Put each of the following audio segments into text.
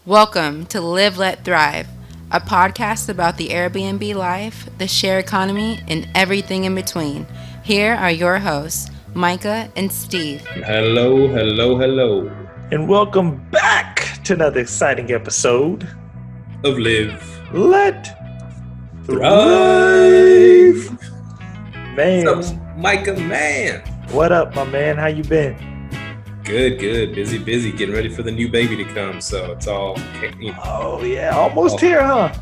Welcome to Live, Let Thrive, a podcast about the Airbnb life, the share economy, and everything in between. Here are your hosts, Myka and Steve. Hello. And welcome back to another exciting episode Of Live, Let Thrive. Man, What's up, Myka, man? what up, my man? How you been? Good. Busy. Getting ready for the new baby to come. So it's all, Oh yeah, almost here, huh?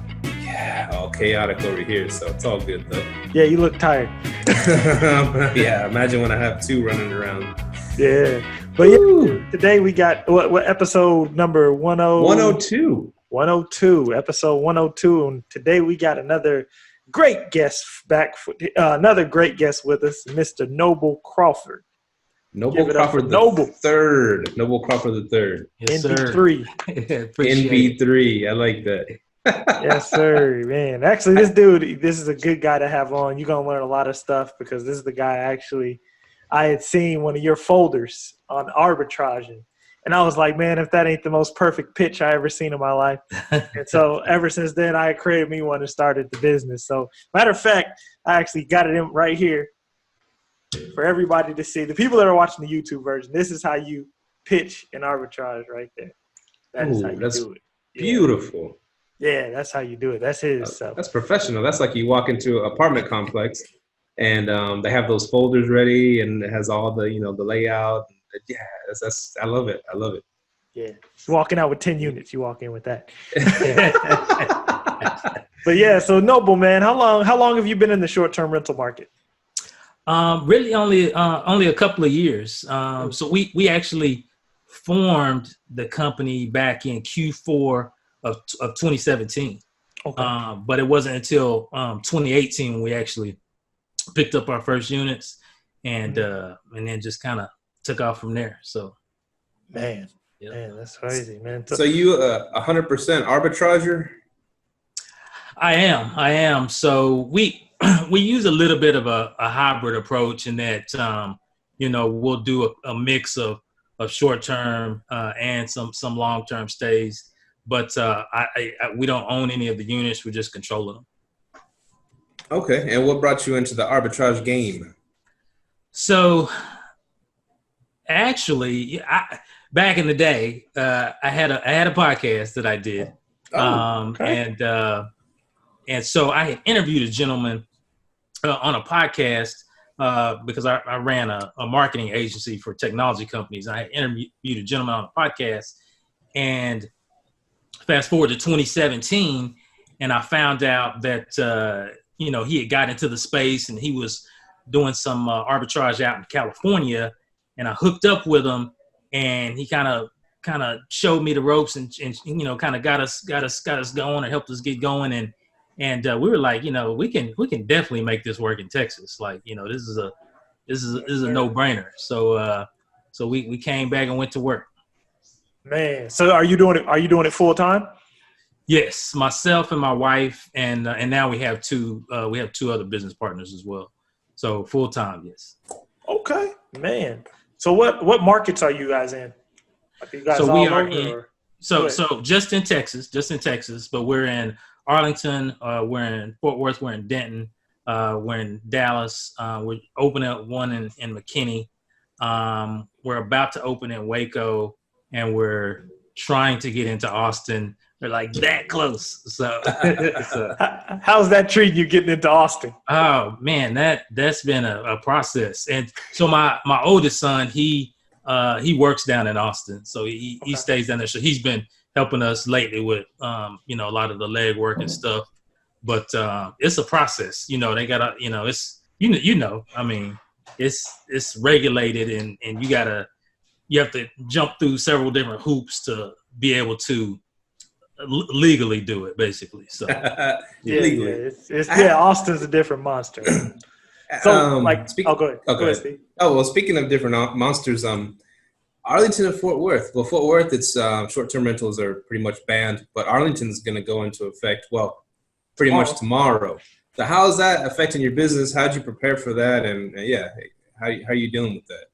all chaotic over here. So it's all good though. Yeah, you look tired. Yeah, imagine when I have two running around. Yeah, but yeah, today we got what episode number 102. 102, episode 102, and today we got another great guest another great guest with us, Mr. Noble Crawford. Noble Crawford the third. Noble Crawford the third. Yes, NB3. NB3. I like that. Yes, sir, man. Actually, this is a good guy to have on. You're going to learn a lot of stuff because this is the guy I had seen one of your folders on arbitraging. And I was like, man, if that ain't the most perfect pitch I ever seen in my life. And so ever since then, I created me one and started the business. So matter of fact, I actually got it in right here for everybody to see. The people that are watching the YouTube version, this is how you pitch an arbitrage right there. That is how you do it. Yeah. Beautiful. Yeah, that's how you do it. That's his. So. That's professional. That's like you walk into an apartment complex and they have those folders ready and it has all the, the layout. Yeah, that's I love it. Yeah. You're walking out with 10 units, you walk in with that. But yeah, so Noble, man, how long have you been in the short-term rental market? Really only a couple of years. So we actually formed the company back in Q4 of 2017. Okay. But it wasn't until 2018 when we actually picked up our first units and then just kind of took off from there. So man, that's crazy, man. So you 100% arbitrager? I am. So we use a little bit of a hybrid approach in that, we'll do a mix of short-term and some long-term stays. But we don't own any of the units. We're just controlling them. Okay. And what brought you into the arbitrage game? So actually, back in the day, I had a podcast that I did. Okay. And so I had interviewed a gentleman on a podcast because I ran a marketing agency for technology companies. I had interviewed a gentleman on a podcast, and fast forward to 2017, and I found out that he had got into the space and he was doing some arbitrage out in California, and I hooked up with him, and he kind of showed me the ropes and kind of got us going and helped us get going, and we were like, we can definitely make this work in Texas. Like, this is a no-brainer. So we came back and went to work. Man, so are you doing it full time? Yes, myself and my wife, and now we have two other business partners as well. So full time, yes. Okay, man. So what markets are you guys in? Are you guys so all we are over, in. or? So just in Texas, but we're in Arlington, we're in Fort Worth, we're in Denton, we're in Dallas, we're opening up one in McKinney. We're about to open in Waco, and we're trying to get into Austin. They're like that close. So how's that treating you getting into Austin? Oh man, that's been a process. And so my oldest son, he works down in Austin, so he stays down there. So he's been helping us lately with a lot of the leg work and stuff. But it's a process. They gotta it's I mean it's regulated, and you have to jump through several different hoops to be able to legally do it, basically. So Austin's a different monster. So go ahead, Steve. Oh, well, speaking of different monsters, Arlington and Fort Worth. Well, Fort Worth, it's short-term rentals are pretty much banned, but Arlington's going to go into effect, pretty much tomorrow. So how is that affecting your business? How'd you prepare for that? And how are you dealing with that?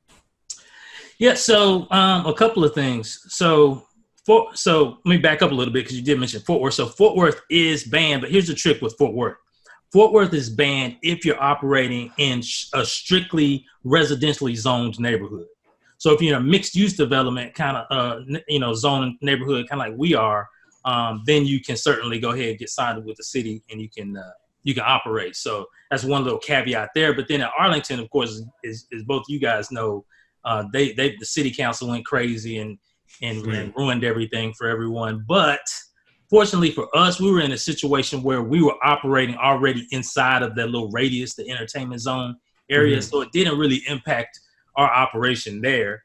Yeah, so a couple of things. So So let me back up a little bit because you did mention Fort Worth. So Fort Worth is banned, but here's the trick with Fort Worth. Fort Worth is banned if you're operating in a strictly residentially zoned neighborhood. So if you're in a mixed-use development kind of, zone neighborhood, kind of like we are, then you can certainly go ahead and get signed up with the city, and you can operate. So that's one little caveat there. But then at Arlington, of course, is both you guys know, the city council went crazy and ruined everything for everyone. But fortunately for us, we were in a situation where we were operating already inside of that little radius, the entertainment zone area. So it didn't really impact our operation there,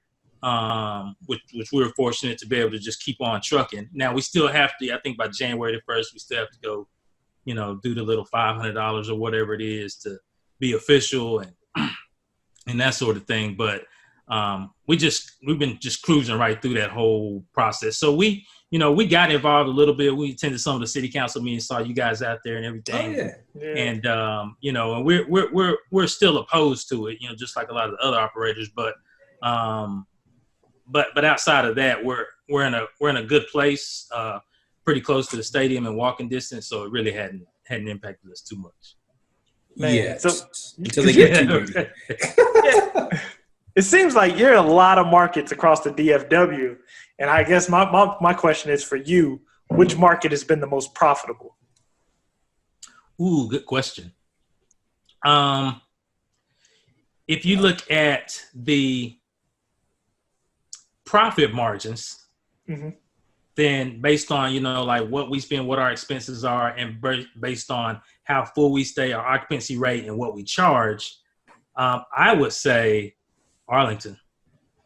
which we were fortunate to be able to just keep on trucking. Now we still have to, I think by January the 1st, we still have to go, do the little $500 or whatever it is to be official and that sort of thing. But we've been just cruising right through that whole process. So we got involved a little bit. We attended some of the city council meetings, saw you guys out there and everything. Oh, yeah. And and we're still opposed to it, just like a lot of the other operators. But outside of that, we're in a good place, pretty close to the stadium and walking distance. So it really hadn't impacted us too much. Man, yeah. So until they get too big. It seems like you're in a lot of markets across the DFW. And I guess my question is for you, which market has been the most profitable? Ooh, good question. If you look at the profit margins, then based on, like what we spend, what our expenses are, and based on how full we stay, our occupancy rate, and what we charge, I would say Arlington,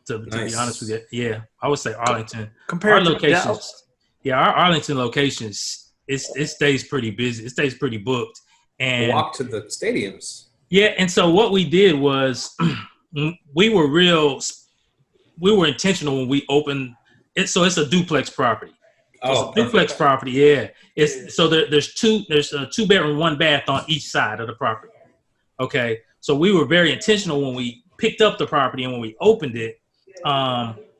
to be honest with you. Yeah, I would say Arlington. Compared to locations, Dallas. Yeah, our Arlington locations, it stays pretty busy. It stays pretty booked. And walk to the stadiums. Yeah, and so what we did was we were intentional when we opened it. So it's a duplex property. So it's a duplex property. Yeah, so there's a 2-bedroom, 1 bath on each side of the property. Okay, so we were very intentional when we picked up the property and when we opened it.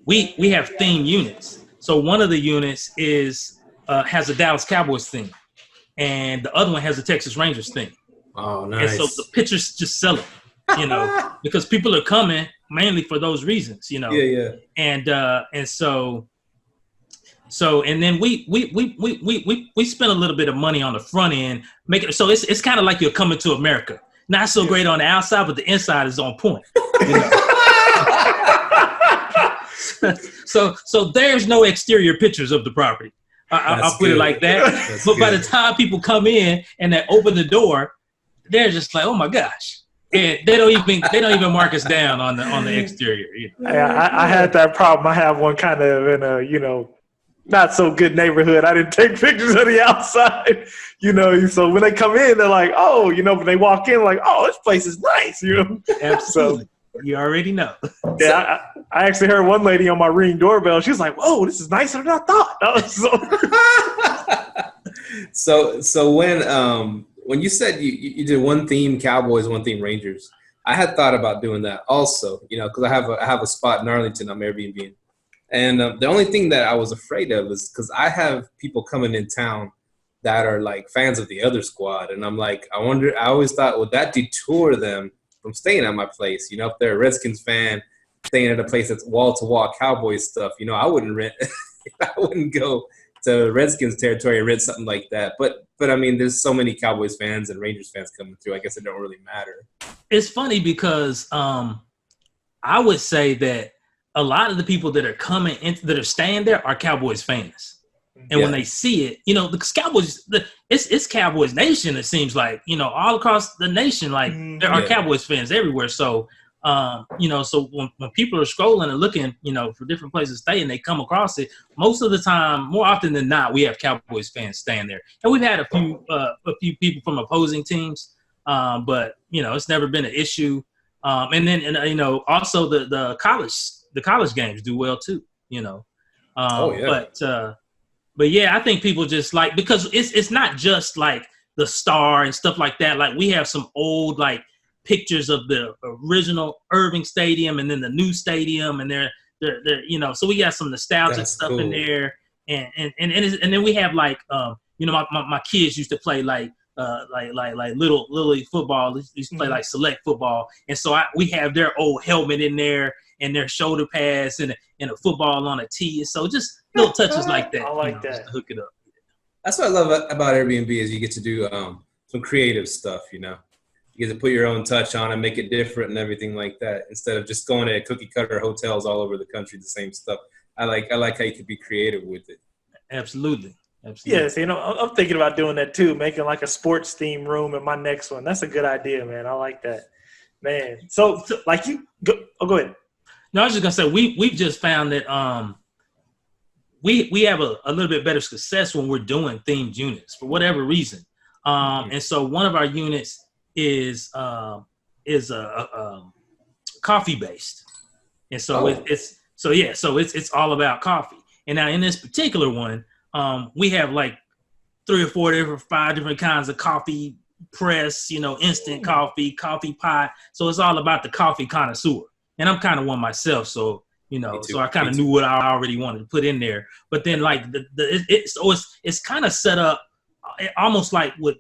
We have theme units. So one of the units has a Dallas Cowboys theme, and the other one has a Texas Rangers theme. Oh, nice! And so the pictures just sell it, because people are coming mainly for those reasons, Yeah. And so and then we spent a little bit of money on the front end, making so it's kind of like you're coming to America. Not so great on the outside, but the inside is on point. So there's no exterior pictures of the property. I'll put it like that. But by the time people come in and they open the door, they're just like, oh my gosh. And they don't even mark us down on the exterior. I had that problem. I have one kind of in a not so good neighborhood. I didn't take pictures of the outside, so when they come in, they're like, oh, when they walk in, like, oh, this place is nice, Absolutely. So, you already know. Yeah, I actually heard one lady on my Ring doorbell. She was like, whoa, this is nicer than I thought. So when you said you did one theme Cowboys, one theme Rangers, I had thought about doing that also, because I have a spot in Arlington on Airbnb. And the only thing that I was afraid of is because I have people coming in town that are like fans of the other squad. And I'm like, I always thought, would that detour them from staying at my place? If they're a Redskins fan, staying at a place that's wall-to-wall Cowboys stuff, I wouldn't I wouldn't go to Redskins territory and rent something like that. But I mean, there's so many Cowboys fans and Rangers fans coming through. I guess it don't really matter. It's funny because I would say that a lot of the people that are coming in, that are staying there, are Cowboys fans. And when they see it, the Cowboys, it's Cowboys Nation. It seems like, all across the nation, like there are Cowboys fans everywhere. So, so when people are scrolling and looking, for different places to stay and they come across it, most of the time, more often than not, we have Cowboys fans staying there. And we've had a few people from opposing teams, but it's never been an issue. And then also the college games do well too, But yeah, I think people just like, because it's not just like the star and stuff like that. Like we have some old like pictures of the original Irving Stadium and then the new stadium, and they're so we got some nostalgic stuff in there. and then we have like my kids used to play like little league football. They used to play like select football, and so we have their old helmet in there and their shoulder pads and a football on a tee. So just little touches like that. I like that. Just to hook it up. That's what I love about Airbnb is you get to do some creative stuff. You get to put your own touch on it, make it different and everything like that. Instead of just going to cookie cutter hotels all over the country, the same stuff. I like how you could be creative with it. Absolutely. Yes, I'm thinking about doing that too, making like a sports theme room in my next one. That's a good idea, man. I like that, man. So like you go ahead. No, I was just gonna say we've just found that we have a little bit better success when we're doing themed units for whatever reason. And so one of our units is a coffee based, and so it's all about coffee. And now in this particular one, we have like 3 or 4 different, 5 different kinds of coffee press, instant coffee pot. So it's all about the coffee connoisseur. And I'm kind of one myself, so so I kind of knew what I already wanted to put in there. But then like it's kind of set up almost like with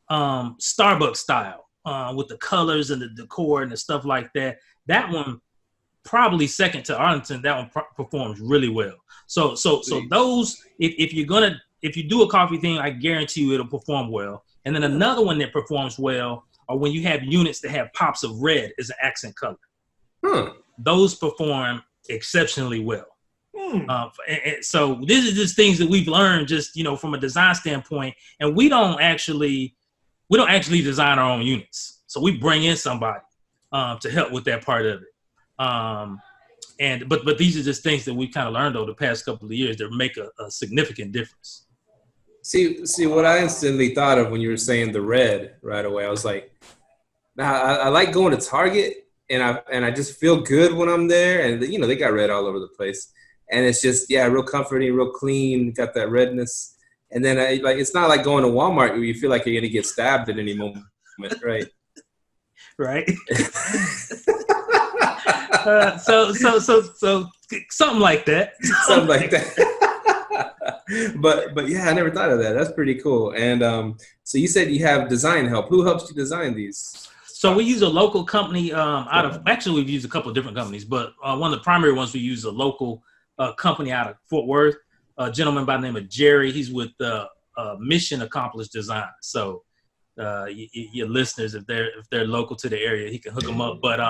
Starbucks style, with the colors and the decor and the stuff like that. That one probably second to Arlington. That one performs really well. So those if you do a coffee thing, I guarantee you it'll perform well. And then another one that performs well are when you have units that have pops of red as an accent color. Those perform exceptionally well. So this is just things that we've learned just from a design standpoint, and we don't actually design our own units. So we bring in somebody to help with that part of it. But these are just things that we kind of learned over the past couple of years that make a significant difference. See what I instantly thought of when you were saying the red right away. I was like, I like going to Target. And I just feel good when I'm there, and they got red all over the place, and it's just real comforting, real clean, got that redness. And then it's not like going to Walmart where you feel like you're gonna get stabbed at any moment, right? Right. So something like that. Something like that. But yeah, I never thought of that. That's pretty cool. And so you said you have design help. Who helps you design these? So we use a local company actually we've used a couple of different companies, but one of the primary ones we use a local company out of Fort Worth, a gentleman by the name of Jerry. He's with Mission Accomplished Design. So your listeners, if they're local to the area, he can hook them up. But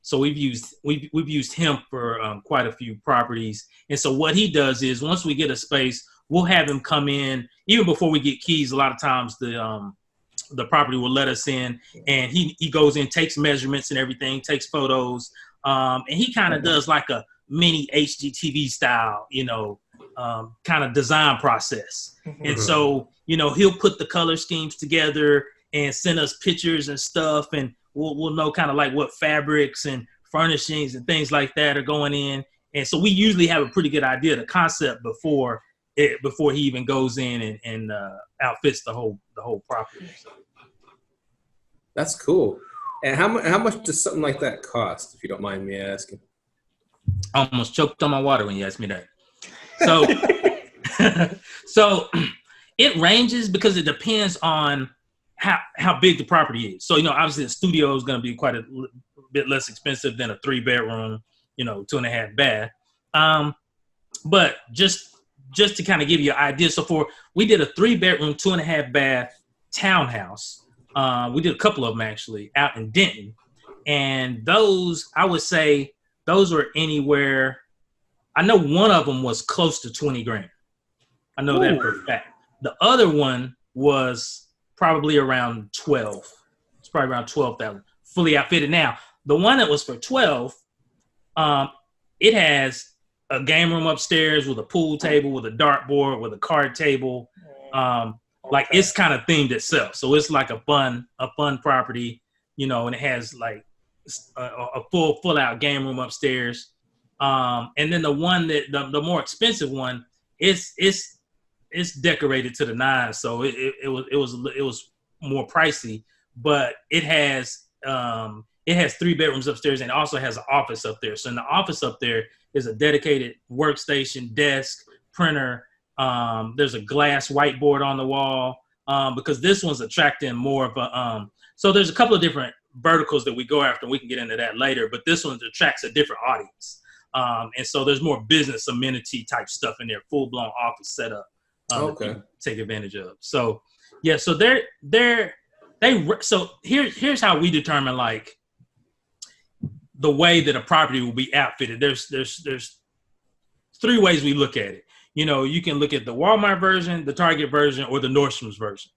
so we've used him for quite a few properties. And so what he does is once we get a space, we'll have him come in even before we get keys. A lot of times the property will let us in, and he goes in, takes measurements and everything, takes photos, and he kind of does like a mini HGTV style, kind of design process. And so, he'll put the color schemes together and send us pictures and stuff, and we'll know kind of like what fabrics and furnishings and things like that are going in. And so we usually have a pretty good idea of the concept before he even goes in and outfits the whole property. That's cool. And how much does something like that cost, if you don't mind me asking? I almost choked on my water when you asked me that. So, so it ranges because it depends on how big the property is. So, obviously the studio is going to be quite a bit less expensive than a 3-bedroom, 2.5 bath. But just to kind of give you an idea. So we did a 3-bedroom, 2.5 bath townhouse. We did a couple of them actually out in Denton. And those, I would say those were anywhere. I know one of them was close to 20 grand. I know that for a fact. The other one was probably around 12. It's probably around 12,000 fully outfitted. Now, the one that was for 12, it has a game room upstairs with a pool table, with a dartboard, with a card table. Like it's kind of themed itself. So it's like a fun property, and it has like a full out game room upstairs. And then the one that the more expensive one, it's decorated to the nines. So it was more pricey, but it has 3 bedrooms upstairs and it also has an office up there. So in the office up there is a dedicated workstation, desk, printer, There's a glass whiteboard on the wall because this one's attracting more of a. So there's a couple of different verticals that we go after. And we can get into that later, but this one attracts a different audience. And so there's more business amenity type stuff in there, full blown office setup. To take advantage of. So yeah, so so here's how we determine like the way that a property will be outfitted. There's three ways we look at it. You know, you can look at the Walmart version, the Target version, or the Nordstrom's version.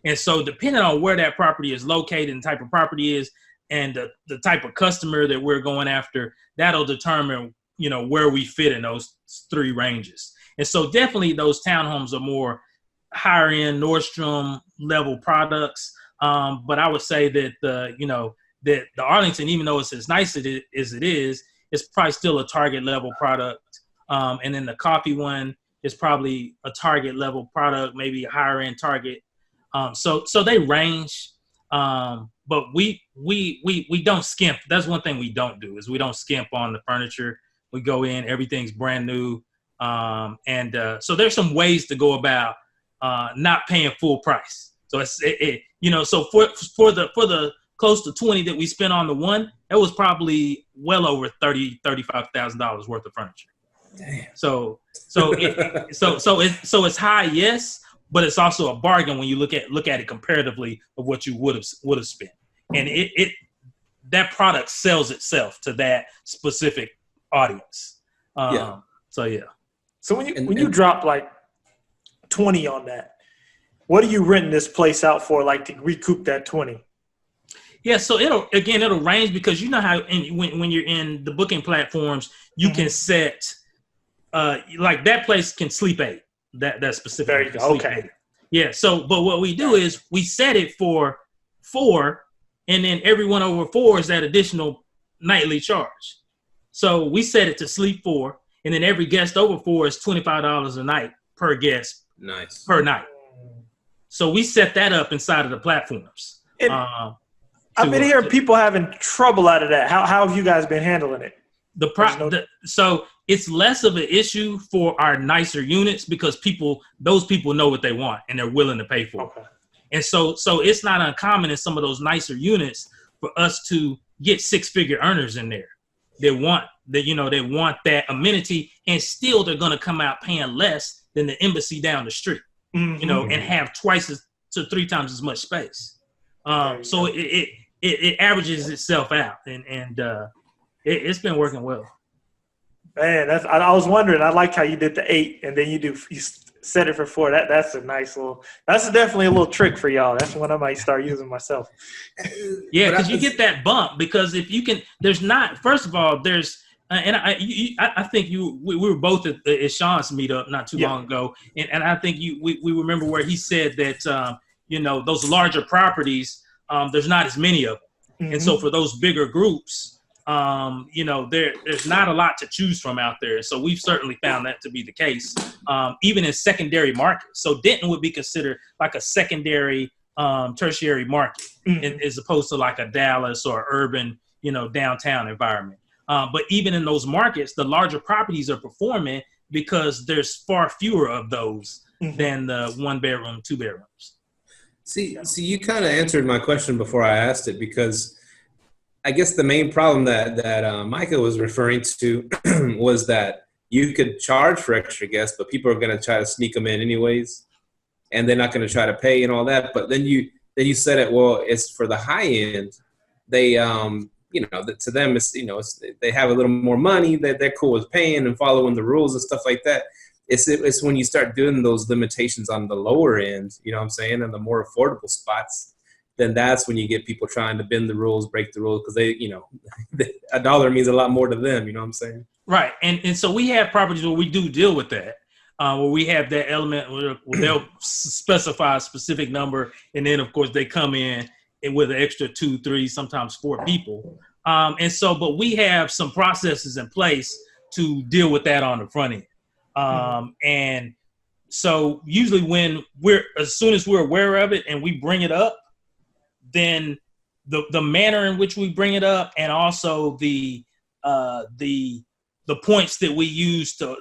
And so depending on where that property is located and the type of property is and the type of customer that we're going after, that'll determine, you know, where we fit in those three ranges. And so definitely those townhomes are more higher end Nordstrom level products. But I would say that that the Arlington, even though it's as nice as it is, it's probably still a Target level product. And then the coffee one is probably a Target level product, maybe a higher end Target. So they range. But we don't skimp. That's one thing we don't do is we don't skimp on the furniture. We go in, everything's brand new. So there's some ways to go about not paying full price. So so for the close to 20 that we spent on the one, that was probably well over $35,000 worth of furniture. Damn. So it's high, yes, but it's also a bargain when you look at it comparatively of what you would have spent. And that product sells itself to that specific audience. So yeah. So when you drop like 20 on that, what are you renting this place out for, like to recoup that 20? Yeah, so it'll range because you know how when you're in the booking platforms, you can set like that place can sleep 8. That specific. There you go. Okay. 8. Yeah. So, but what we do is we set it for 4, and then everyone over 4 is that additional nightly charge. So we set it to sleep 4. And then every guest over 4 is $25 a night per guest. Nice. Per night. So we set that up inside of the platforms. I've been hearing people having trouble out of that. How have you guys been handling it? So it's less of an issue for our nicer units because those people know what they want and they're willing to pay for it. Okay. And so it's not uncommon in some of those nicer units for us to get 6-figure earners in there. They want that amenity, and still they're going to come out paying less than the embassy down the street, and have twice to 3 times as much space. So it averages itself out, and it's been working well. Man, I was wondering. I like how you did the 8, and then you set it for 4. That's a nice that's definitely a little trick for y'all. That's one I might start using myself. Yeah, because you get that bump because if you can, first of all, there's, and I think we were both at Sean's meetup not too long ago, and I think we remember where he said that those larger properties, there's not as many of them, and so for those bigger groups. There's not a lot to choose from out there. So we've certainly found that to be the case, even in secondary markets. So Denton would be considered like a secondary, tertiary market, as opposed to like a Dallas or urban, downtown environment. But even in those markets, the larger properties are performing because there's far fewer of those than the 1-bedroom, 2-bedrooms. See, you kind of answered my question before I asked it because I guess the main problem that Myka was referring to was that you could charge for extra guests, but people are going to try to sneak them in anyways, and they're not going to try to pay and all that. But then you said it, well, it's for the high end. They, to them, it's they have a little more money that they're cool with paying and following the rules and stuff like that. It's when you start doing those limitations on the lower end, you know what I'm saying, and the more affordable spots. Then that's when you get people trying to bend the rules, break the rules, because a dollar means a lot more to them. You know what I'm saying? Right. And so we have properties where we do deal with that, where we have that element where they'll specify a specific number. And then, of course, they come in with an extra 2, 3, sometimes 4 people. But we have some processes in place to deal with that on the front end. And so usually as soon as we're aware of it and we bring it up, then the manner in which we bring it up, and also the points that we use to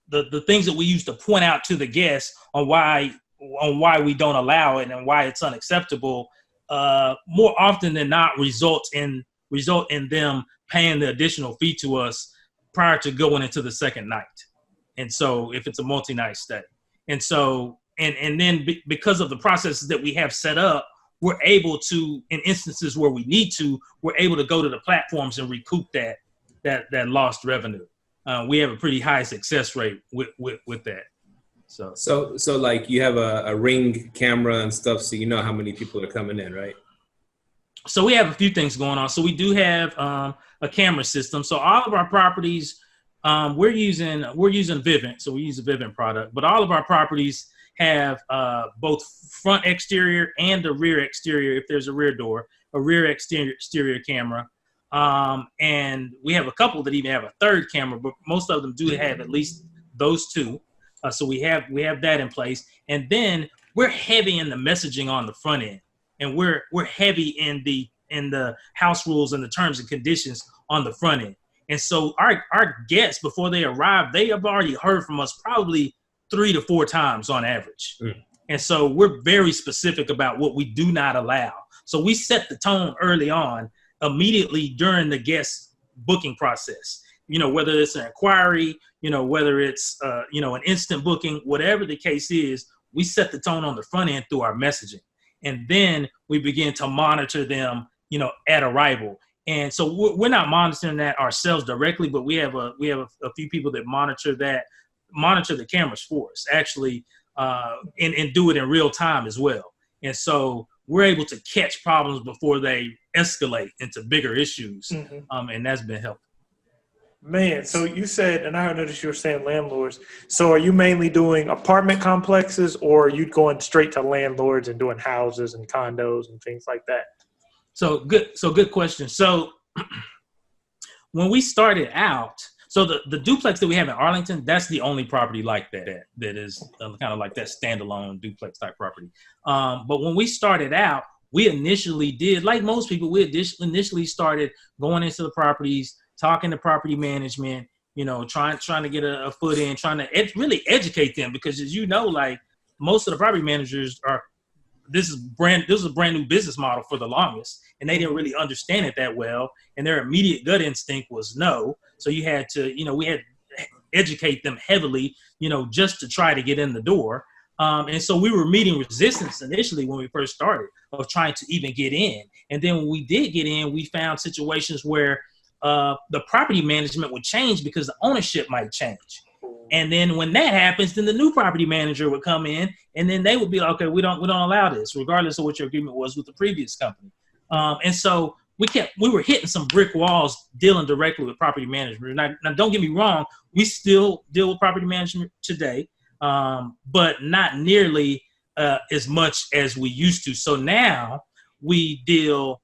the things that we use to point out to the guests on why we don't allow it and why it's unacceptable, more often than not result in them paying the additional fee to us prior to going into the second night. And so if it's a multi-night stay. And so, and then because of the processes that we have set up, we're able to, in instances where we need to, we're able to go to the platforms and recoup that lost revenue. We have a pretty high success rate with that. So like you have a Ring camera and stuff, so you know how many people are coming in, right? So we have a few things going on. So we do have a camera system. So all of our properties, we're using Vivint. So we use a Vivint product, but all of our properties have both front exterior and a rear exterior. If there's a rear door, a rear exterior camera. And we have a couple that even have a third camera, but most of them do have at least those two. So we have that in place. And then we're heavy in the messaging on the front end. And we're heavy in the house rules and the terms and conditions on the front end. And so our guests, before they arrive, they have already heard from us probably 3 to 4 times on average. And so we're very specific about what we do not allow. So we set the tone early on, immediately during the guest booking process. Whether it's an inquiry, whether it's an instant booking, whatever the case is, we set the tone on the front end through our messaging. And then we begin to monitor them, at arrival. And so we're not monitoring that ourselves directly, but we have a few people that monitor the cameras for us, actually, and do it in real time as well. And so we're able to catch problems before they escalate into bigger issues, and that's been helpful. Man, so you said, and I noticed you were saying landlords. So are you mainly doing apartment complexes, or are you going straight to landlords and doing houses and condos and things like that? So good question. So when we started out, so the duplex that we have in Arlington, that's the only property like that is kind of like that standalone duplex type property. But when we started out, we initially did, like most people, we initially started going into the properties, talking to property management, trying to get a foot in, trying to really educate them, because as you know, like most of the property managers this is a brand new business model for the longest, and they didn't really understand it that well, and their immediate gut instinct was no. So you had to, we had to educate them heavily, just to try to get in the door. And so we were meeting resistance initially when we first started of trying to even get in. And then when we did get in, we found situations where the property management would change because the ownership might change. And then when that happens, then the new property manager would come in, and then they would be like, okay, we don't allow this, regardless of what your agreement was with the previous company. And so we were hitting some brick walls dealing directly with property management. Now don't get me wrong, we still deal with property management today, but not nearly as much as we used to. So now we deal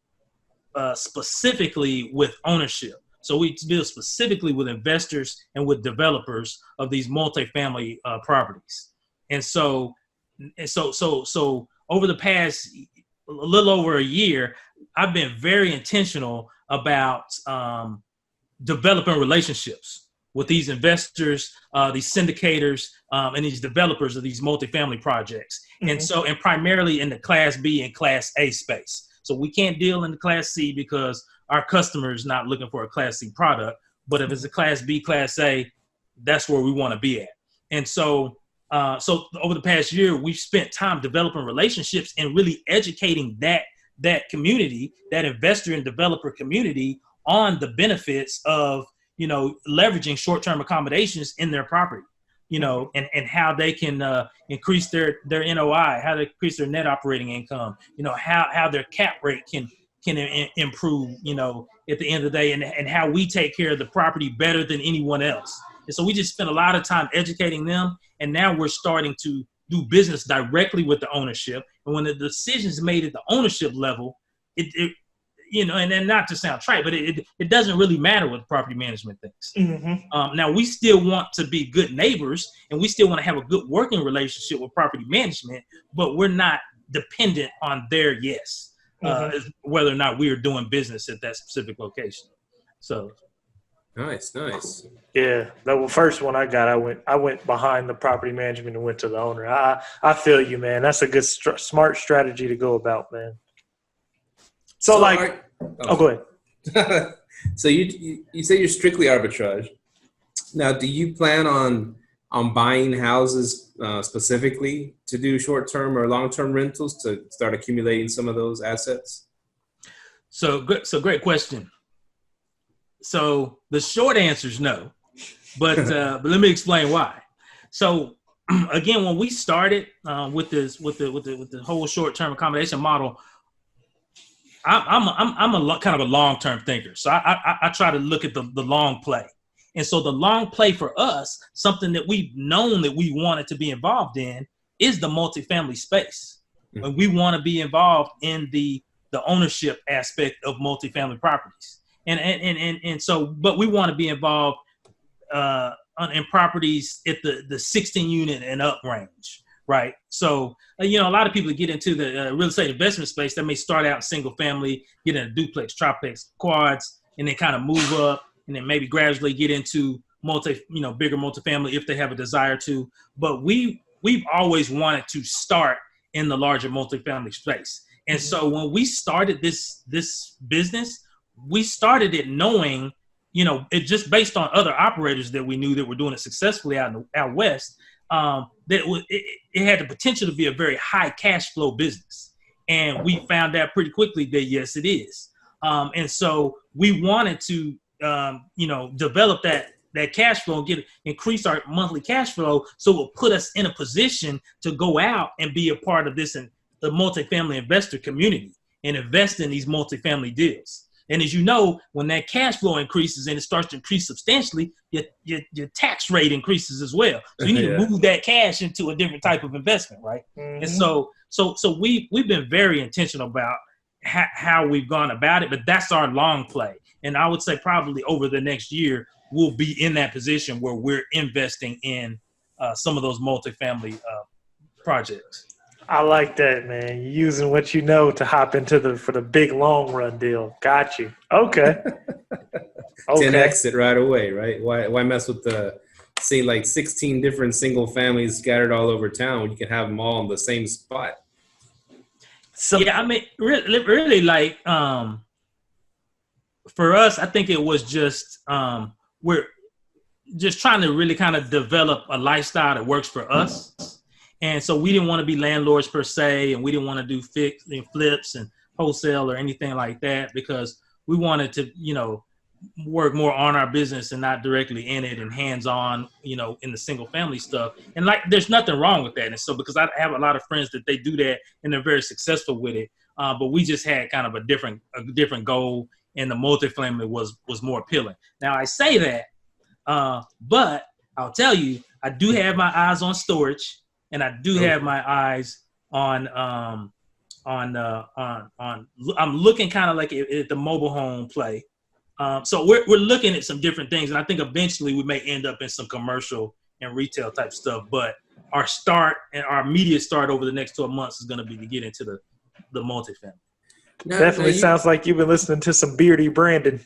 specifically with ownership. So we deal specifically with investors and with developers of these multifamily properties. And so over the past a little over a year, I've been very intentional about developing relationships with these investors, these syndicators, and these developers of these multifamily projects. Mm-hmm. And primarily in the Class B and Class A space. So we can't deal in the Class C because our customer is not looking for a Class C product. But if it's a Class B, Class A, that's where we want to be at. And so over the past year, we've spent time developing relationships and really educating that community, that investor and developer community, on the benefits of, leveraging short-term accommodations in their property, and how they can increase their NOI, how they increase their net operating income, how their cap rate can improve, at the end of the day, and how we take care of the property better than anyone else. And so we just spent a lot of time educating them, and now we're starting to do business directly with the ownership. And when the decision is made at the ownership level, and then not to sound trite, but it doesn't really matter what the property management thinks. Mm-hmm. Now, we still want to be good neighbors, and we still want to have a good working relationship with property management, but we're not dependent on their yes, whether or not we are doing business at that specific location. So Nice. Yeah, the first one I got, I went behind the property management and went to the owner. I feel you, man. That's a good smart strategy to go about, man. So go ahead. So you say you're strictly arbitrage. Now, do you plan on buying houses specifically to do short-term or long-term rentals to start accumulating some of those assets? So great question. So the short answer is no, but let me explain why. So again, when we started with the whole short-term accommodation model, I'm a kind of a long-term thinker. So I try to look at the long play. And so the long play for us, something that we've known that we wanted to be involved in, is the multifamily space. Mm-hmm. And we want to be involved in the ownership aspect of multifamily properties. And so, but we want to be involved in properties at the 16 unit and up range, right? So, a lot of people get into the real estate investment space that may start out single family, get in a duplex, triplex, quads, and then kind of move up, and then maybe gradually get into bigger multifamily if they have a desire to. But we've always wanted to start in the larger multifamily space. And so when we started this business, we started it knowing, it just based on other operators that we knew that were doing it successfully out west, that it had the potential to be a very high cash flow business. And we found out pretty quickly that yes, it is. And so we wanted to, develop that cash flow and increase our monthly cash flow, so it will put us in a position to go out and be a part of this and the multifamily investor community and invest in these multifamily deals. And as you know, when that cash flow increases and it starts to increase substantially, your tax rate increases as well. So you need to move that cash into a different type of investment, right? Mm-hmm. And so we've been very intentional about how we've gone about it, but that's our long play. And I would say probably over the next year, we'll be in that position where we're investing in some of those multifamily projects. I like that, man. You're using what you know to hop into for the big long run deal. Got you. Okay. 10x it right away, right? Why mess with 16 different single families scattered all over town when you can have them all in the same spot? So yeah, I mean, really like for us, I think it was just we're just trying to really kind of develop a lifestyle that works for us. And so we didn't want to be landlords per se, and we didn't want to do flips and wholesale or anything like that, because we wanted to, work more on our business and not directly in it and hands-on, in the single family stuff. And there's nothing wrong with that. And so, because I have a lot of friends that they do that and they're very successful with it. But we just had kind of a different goal, and the multifamily was more appealing. Now I say that, but I'll tell you, I do have my eyes on storage. And I do have my eyes on I'm looking kind of like at the mobile home play. So we're looking at some different things, and I think eventually we may end up in some commercial and retail type stuff. But our start and our immediate start over the next 12 months is going to be to get into the multifamily. Definitely sounds like you've been listening to some Beardy Brandon,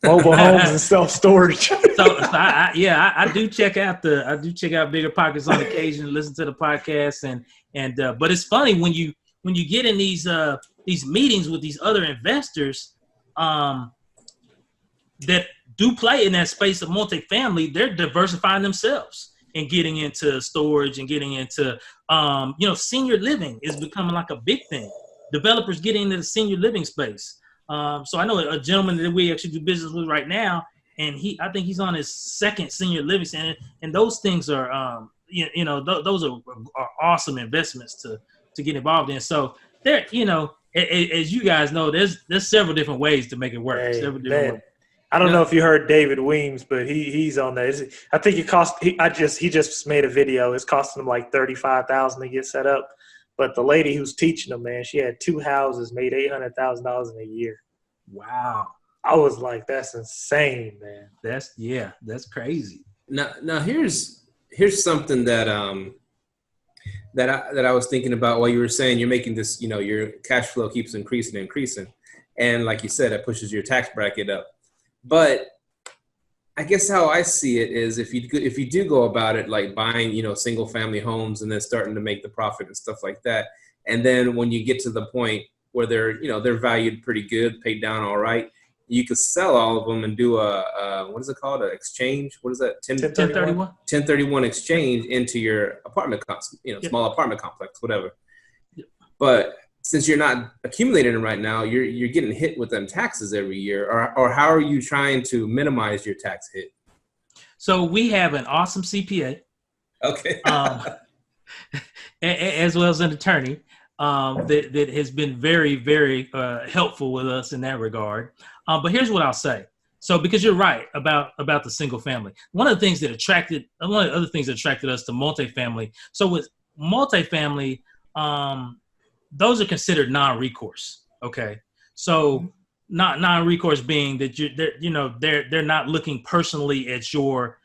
mobile homes and self-storage. I do check out Bigger Pockets on occasion, listen to the podcast, and but it's funny when you get in these meetings with these other investors that do play in that space of multifamily. They're diversifying themselves and getting into storage and getting into senior living is becoming like a big thing. Developers getting into the senior living space. So I know a gentleman that we actually do business with right now, and I think he's on his second senior living center, and those things are, those are awesome investments to get involved in. So there, as you guys know, there's several different ways to make it work. I don't know if you heard David Weems, but he's on that. I think he just made a video. It's costing him like $35,000 to get set up. But the lady who's teaching them, man, she had 2 houses, made $800,000 in a year. Wow. I was like, that's insane, man. That's crazy. Now here's something that I was thinking about while you were saying you're making this, your cash flow keeps increasing. And, like you said, it pushes your tax bracket up. But I guess how I see it is if you do go about it like buying, single family homes and then starting to make the profit and stuff like that. And then when you get to the point where they're valued pretty good, paid down all right, you could sell all of them and do what is it called? An exchange? What is that? 1031? 1031 exchange into your apartment, small apartment complex, whatever. Yep. But since you're not accumulating them right now, you're getting hit with them taxes every year. Or how are you trying to minimize your tax hit? So we have an awesome CPA. Okay. As well as an attorney that has been very, very helpful with us in that regard. But here's what I'll say. So because you're right about the single family. One of the other things that attracted us to multifamily. So with multifamily, those are considered non-recourse. Okay. So not non-recourse being that they're not looking personally at your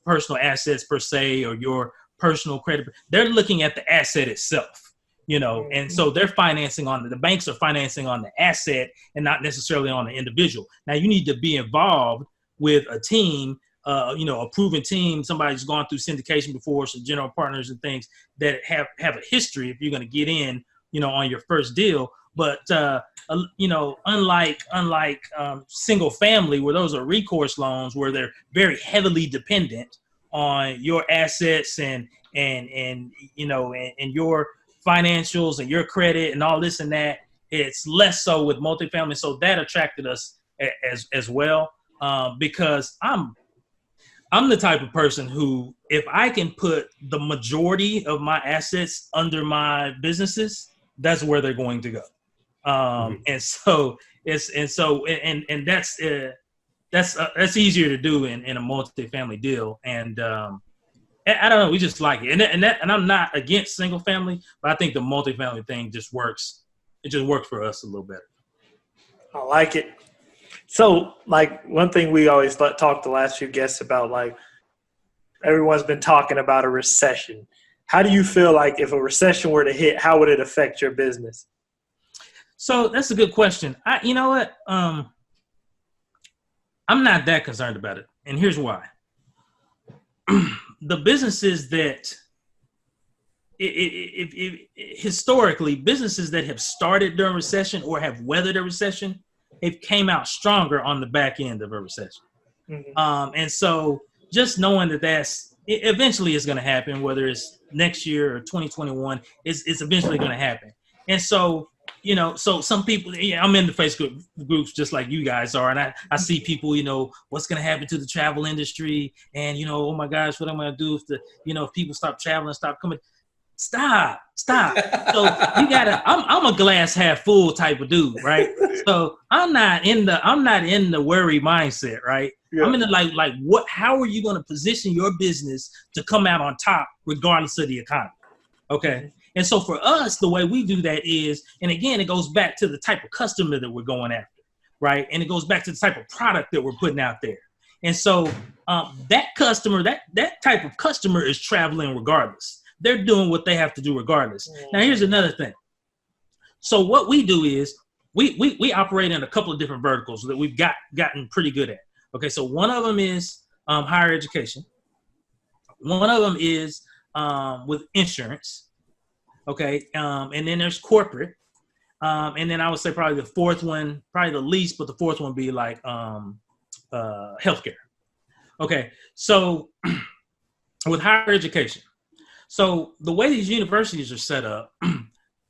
personal assets per se, or your personal credit. They're looking at the asset itself, and so they're financing the banks are financing on the asset and not necessarily on the individual. Now you need to be involved with a team, a proven team, somebody who's gone through syndication before, some general partners and things that have a history if you're going to get in, on your first deal. But, unlike single family, where those are recourse loans, where they're very heavily dependent on your assets and your financials and your credit and all this and that, it's less so with multifamily. So that attracted us as well, because I'm the type of person who, if I can put the majority of my assets under my businesses, that's where they're going to go. And so that's easier to do in a multifamily deal. And I don't know, we just like it. And I'm not against single family, but I think the multifamily thing just works. It just worked for us a little better. I like it. So, like, one thing we always talk to the last few guests about, like, everyone's been talking about a recession. How do you feel like if a recession were to hit, how would it affect your business? So that's a good question. You know what? I'm not that concerned about it. And here's why. The businesses that historically, businesses that have started during recession or have weathered a recession, it came out stronger on the back end of a recession. Mm-hmm. And so just knowing that eventually is going to happen, whether it's next year or 2021, it's eventually going to happen. And so, so some people, I'm in the Facebook groups just like you guys are. And I see people, what's going to happen to the travel industry? And, oh my gosh, what am I going to do if people stop traveling, stop coming? Stop. So you gotta, I'm a glass half full type of dude, right? So I'm not in the worry mindset, right? Yeah. I'm in the how are you going to position your business to come out on top regardless of the economy? Okay. Mm-hmm. And so for us, the way we do that is, and again, it goes back to the type of customer that we're going after, right? And it goes back to the type of product that we're putting out there. And so that customer, that type of customer is traveling regardless. They're doing what they have to do regardless. Now, here's another thing. So what we do is we operate in a couple of different verticals that we've gotten pretty good at. Okay, so one of them is higher education. One of them is with insurance. Okay, and then there's corporate. And then I would say probably the fourth one, probably the least, but the fourth one would be like healthcare. Okay, so with higher education. So the way these universities are set up,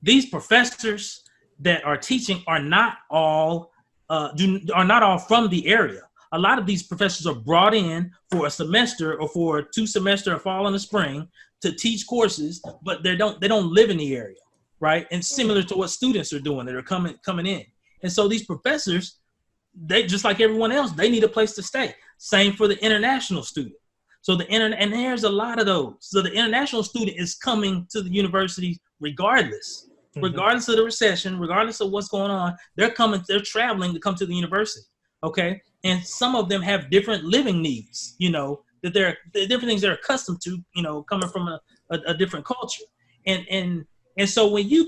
these professors that are teaching are not all from the area. A lot of these professors are brought in for a semester or for 2 semesters, or fall and the spring, to teach courses, but they don't live in the area, right? And similar to what students are doing that are coming in. And so these professors, they just like everyone else, they need a place to stay. Same for the international student. So and there's a lot of those. So the international student is coming to the university regardless of the recession, regardless of what's going on. They're traveling to come to the university. Okay. And some of them have different living needs, that they're different things they're accustomed to, coming from a different culture. And so when you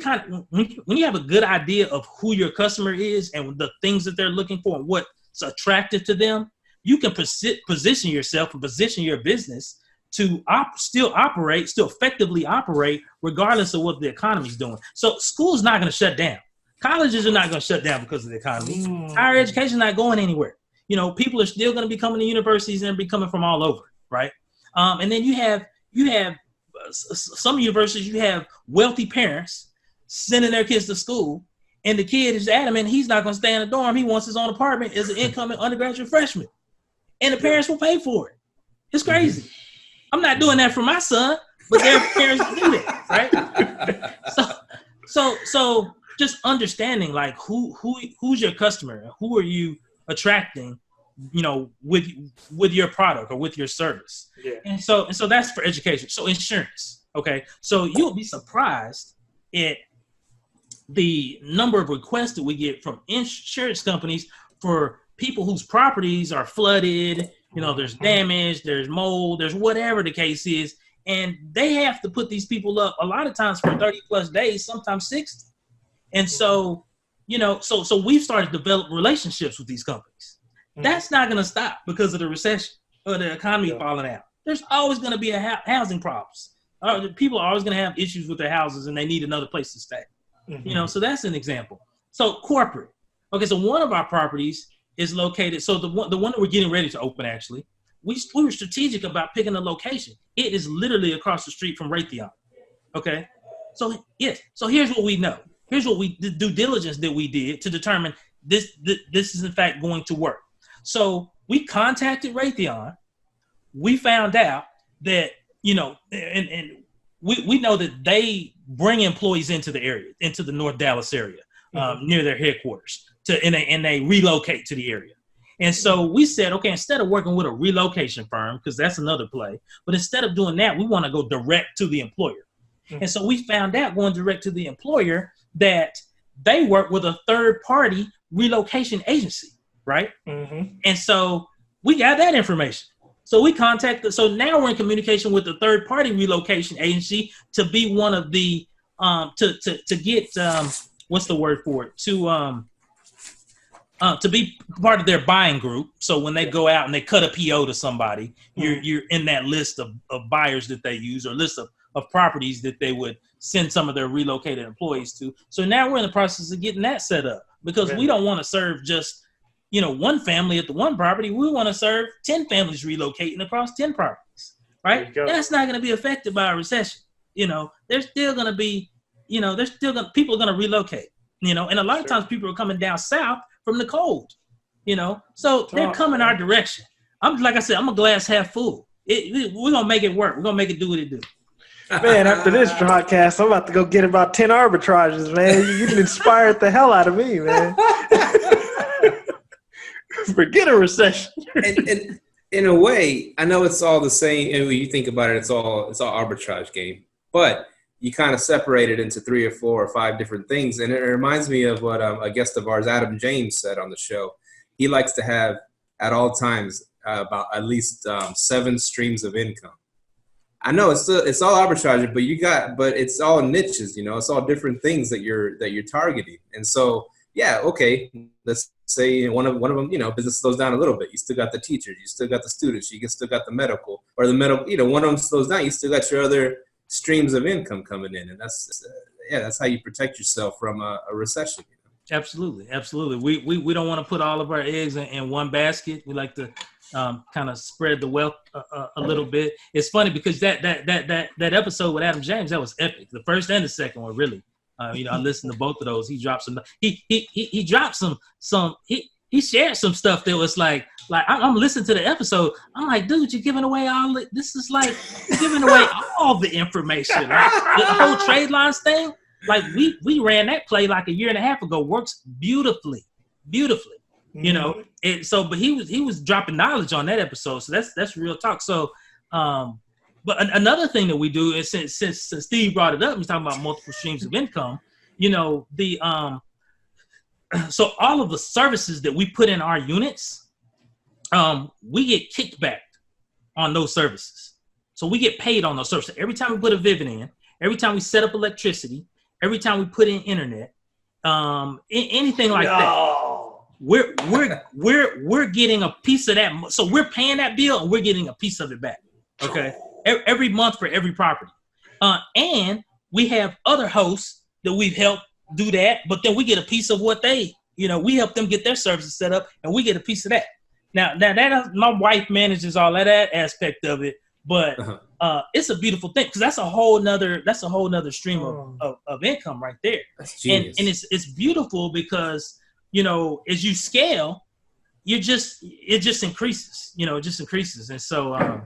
when you have a good idea of who your customer is and the things that they're looking for and what's attractive to them, you can position yourself and position your business to still effectively operate regardless of what the economy's doing. So school's not going to shut down. Colleges are not going to shut down because of the economy. Higher education not going anywhere. You know, people are still going to be coming to universities and be coming from all over, right? And then you have some universities, you have wealthy parents sending their kids to school, and the kid is adamant he's not going to stay in a dorm. He wants his own apartment as an incoming undergraduate freshman, and the parents will pay for it. It's crazy. I'm not doing that for my son, but their parents do that, right? So just understanding like who's your customer, who are you attracting, you know, with your product or with your service. Yeah. And so that's for education. So insurance. Okay. So you'll be surprised at the number of requests that we get from insurance companies for people whose properties are flooded, you know, there's damage, there's mold, there's whatever the case is. And they have to put these people up a lot of times for 30 plus days, sometimes 60. And so, you know, so we've started to develop relationships with these companies. That's not going to stop because of the recession or the economy falling out. There's always going to be housing problems. People are always going to have issues with their houses and they need another place to stay. You know, so that's an example. So corporate. Okay, so one of our properties is located. So the one that we're getting ready to open, actually, we were strategic about picking a location. It is literally across the street from Raytheon. Okay, so yes. So here's what we know. Here's what the due diligence that we did to determine this is in fact going to work. So we contacted Raytheon. We found out that, you know, and we know that they bring employees into the area, into the North Dallas area, near their headquarters, and they relocate to the area. And so we said, okay, instead of working with a relocation firm, because that's another play, but instead of doing that, we want to go direct to the employer. And so we found out going direct to the employer that they work with a third-party relocation agency, right? And so we got that information. So we contacted. So now we're in communication with the third-party relocation agency to be one of the to get what's the word for it, to be part of their buying group. So when they go out and they cut a PO to somebody, you're in that list of buyers that they use, or list of properties that they would send some of their relocated employees to. So now we're in the process of getting that set up, because we don't want to serve just, you know, one family at the one property. We want to serve 10 families relocating across 10 properties, right? That's not going to be affected by a recession. You know, there's still going to be, you know, people are going to relocate, you know, and a lot of times people are coming down south from the cold, you know, so they're coming our direction. Like I said, I'm a glass half full. We're going to make it work. We're going to make it do what it do. Man, after this podcast, I'm about to go get about 10 arbitrages, man. You inspired the hell out of me, man. Forget a recession. and in a way, I know it's all the same. And when you think about it, it's all arbitrage game. But you kind of separate it into 3 or 4 or 5 different things. And it reminds me of what a guest of ours, Adam James, said on the show. He likes to have at all times about at least 7 streams of income. I know it's all arbitrage, but it's all niches, you know, it's all different things that you're targeting. And so, yeah, okay, let's say one of them, you know, business slows down a little bit. You still got the teachers, you still got the students, you still got the medical, you know, one of them slows down, you still got your other streams of income coming in. And that's how you protect yourself from a recession. You know? Absolutely. We don't want to put all of our eggs in one basket. We like to kind of spread the wealth a little bit. It's funny because that episode with Adam James, that was epic. The first and the second one, really. You know, I listened to both of those. He dropped some. He dropped some. He shared some stuff that was like I'm listening to the episode. I'm like, dude, you're giving away this is like you're giving away all the information. Right? The whole trade lines thing. Like we ran that play like a year and a half ago. Works beautifully. You know, and so, but he was dropping knowledge on that episode. So that's real talk. So, but another thing that we do is since Steve brought it up, he's talking about multiple streams of income. You know, so all of the services that we put in our units, we get kickback on those services. So we get paid on those services. Every time we put a Vivint in, every time we set up electricity, every time we put in internet, anything like that. we're getting a piece of that. So we're paying that bill and we're getting a piece of it back. Okay, every month for every property, and we have other hosts that we've helped do that, but then we get a piece of what they, we help them get their services set up, and we get a piece of that. Now that my wife manages all of that aspect of it, but it's a beautiful thing because that's a whole nother stream of income right there. That's genius. And it's beautiful because as you scale, it just increases. It just increases, and so I'm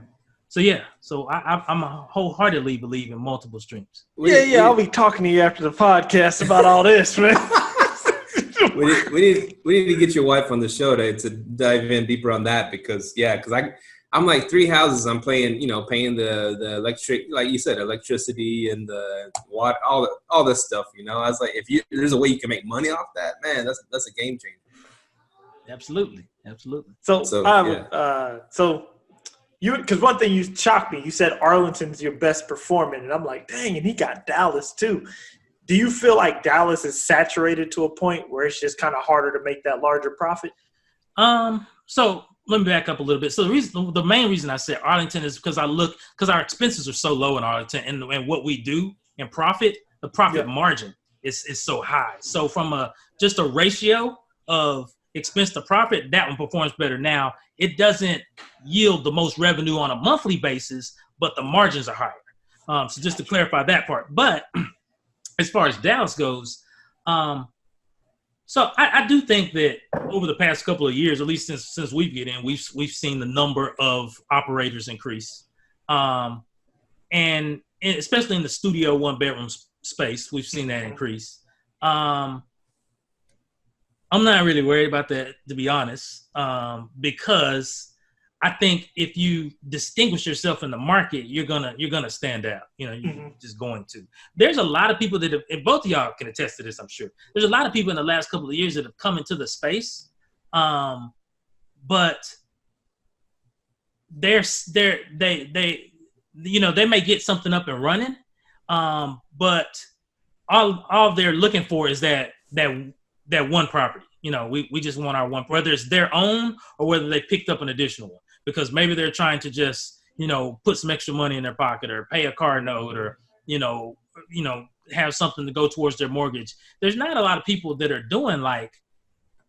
a wholeheartedly believe in multiple streams. I'll be talking to you after the podcast about all this, man. we need to get your wife on the show to dive in deeper on that because I'm like 3 houses. I'm paying the electric, like you said, electricity and the water, all this stuff. I was like, there's a way you can make money off that, man, that's a game changer. Absolutely. So because one thing you shocked me, you said Arlington's your best performing, and I'm like, dang, and he got Dallas too. Do you feel like Dallas is saturated to a point where it's just kind of harder to make that larger profit? So let me back up a little bit. So the main reason I said Arlington is because our expenses are so low in Arlington, and what we do in profit, the profit margin is so high. So from just a ratio of expense to profit, that one performs better. Now, it doesn't yield the most revenue on a monthly basis, but the margins are higher. So just to clarify that part. But as far as Dallas goes, so I do think that over the past couple of years, at least since we've get in, we've seen the number of operators increase, and especially in the studio 1-bedroom space, we've seen that increase. I'm not really worried about that, to be honest, because I think if you distinguish yourself in the market, you're gonna stand out. You're just going to. There's a lot of people that have, and both of y'all can attest to this, I'm sure. There's a lot of people in the last couple of years that have come into the space, but they may get something up and running, but all they're looking for is that one property. We just want our one, whether it's their own or whether they picked up an additional one, because maybe they're trying to just, put some extra money in their pocket or pay a car note or, have something to go towards their mortgage. There's not a lot of people that are doing like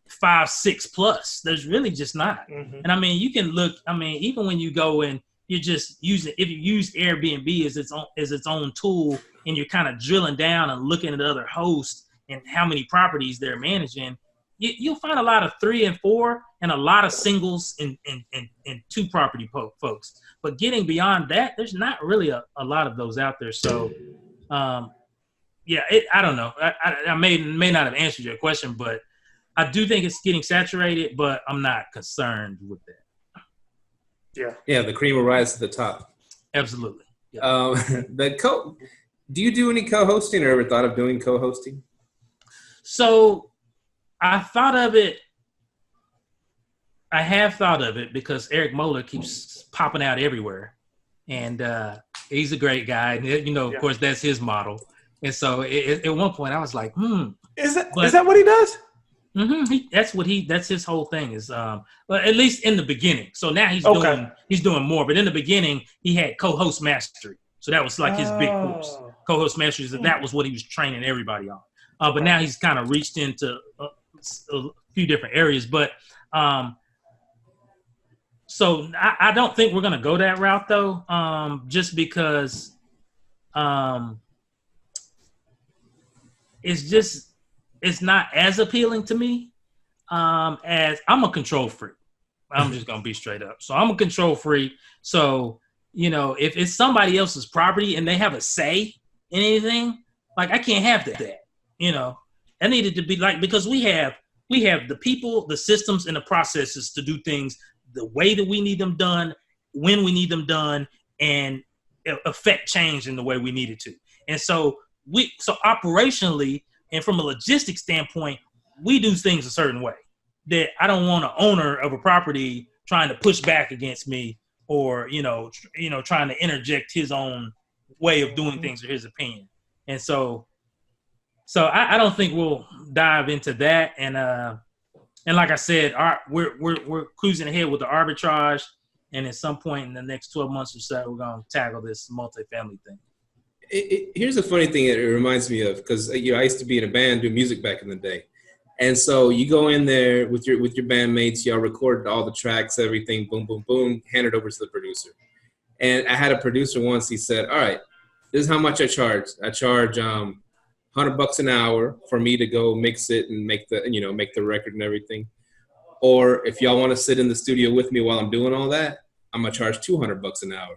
5, 6 plus. There's really just not. Mm-hmm. And I mean, you can look, even when you go and you're just using, if you use Airbnb as its own tool and you're kind of drilling down and looking at other hosts and how many properties they're managing, you'll find a lot of 3 and 4 and a lot of singles and 2 property folks. But getting beyond that, there's not really a lot of those out there. So, I don't know. I may not have answered your question, but I do think it's getting saturated, but I'm not concerned with that. Yeah, the cream will rise to the top. Absolutely. Yeah. Do you do any co-hosting or ever thought of doing co-hosting? So I have thought of it because Eric Moeller keeps popping out everywhere. And he's a great guy. And, of course, that's his model. And so at one point I was like, Is that what he does? Mm-hmm. That's his whole thing is, well, at least in the beginning. So now he's doing more. But in the beginning, he had co-host mastery. So that was like his big course. Co-host mastery, that was what he was training everybody on. But now he's kind of reached into a few different areas. But so I don't think we're going to go that route, though, just because it's not as appealing to me as I'm a control freak. I'm just going to be straight up. So I'm a control freak. So, if it's somebody else's property and they have a say in anything, like I can't have that. I needed to be like, because we have the people, the systems, and the processes to do things the way that we need them done, when we need them done, and affect change in the way we need it to. And so operationally and from a logistics standpoint, we do things a certain way that I don't want an owner of a property trying to push back against me or, trying to interject his own way of doing things or his opinion. And so I don't think we'll dive into that. And And like I said, we're cruising ahead with the arbitrage, and at some point in the next 12 months or so, we're gonna tackle this multifamily thing. Here's a funny thing it reminds me of, because I used to be in a band, do music back in the day, and so you go in there with your bandmates, y'all recorded all the tracks, everything, boom, boom, boom, hand it over to the producer. And I had a producer once. He said, "All right, this is how much I charge. I charge $100 an hour for me to go mix it and make the record and everything. Or if y'all want to sit in the studio with me while I'm doing all that, I'm gonna charge $200 an hour."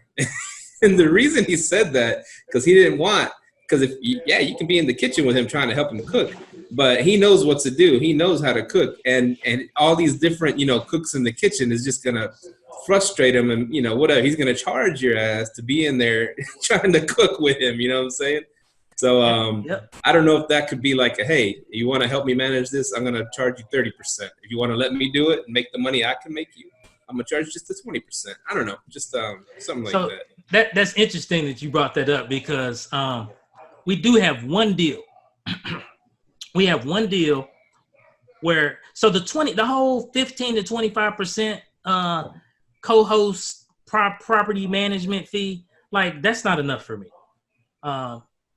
And the reason he said that, because he didn't want, because you can be in the kitchen with him trying to help him cook, but he knows what to do. He knows how to cook, and all these different cooks in the kitchen is just gonna frustrate him, and whatever. He's gonna charge your ass to be in there trying to cook with him. You know what I'm saying? So I don't know if that could be like, hey, you want to help me manage this? I'm gonna charge you 30%. If you want to let me do it and make the money I can make you, I'm gonna charge just the 20%. I don't know, just something like that. That's interesting that you brought that up, because we do have one deal. We have one deal where the whole 15 to 25% co-host property management fee, like that's not enough for me.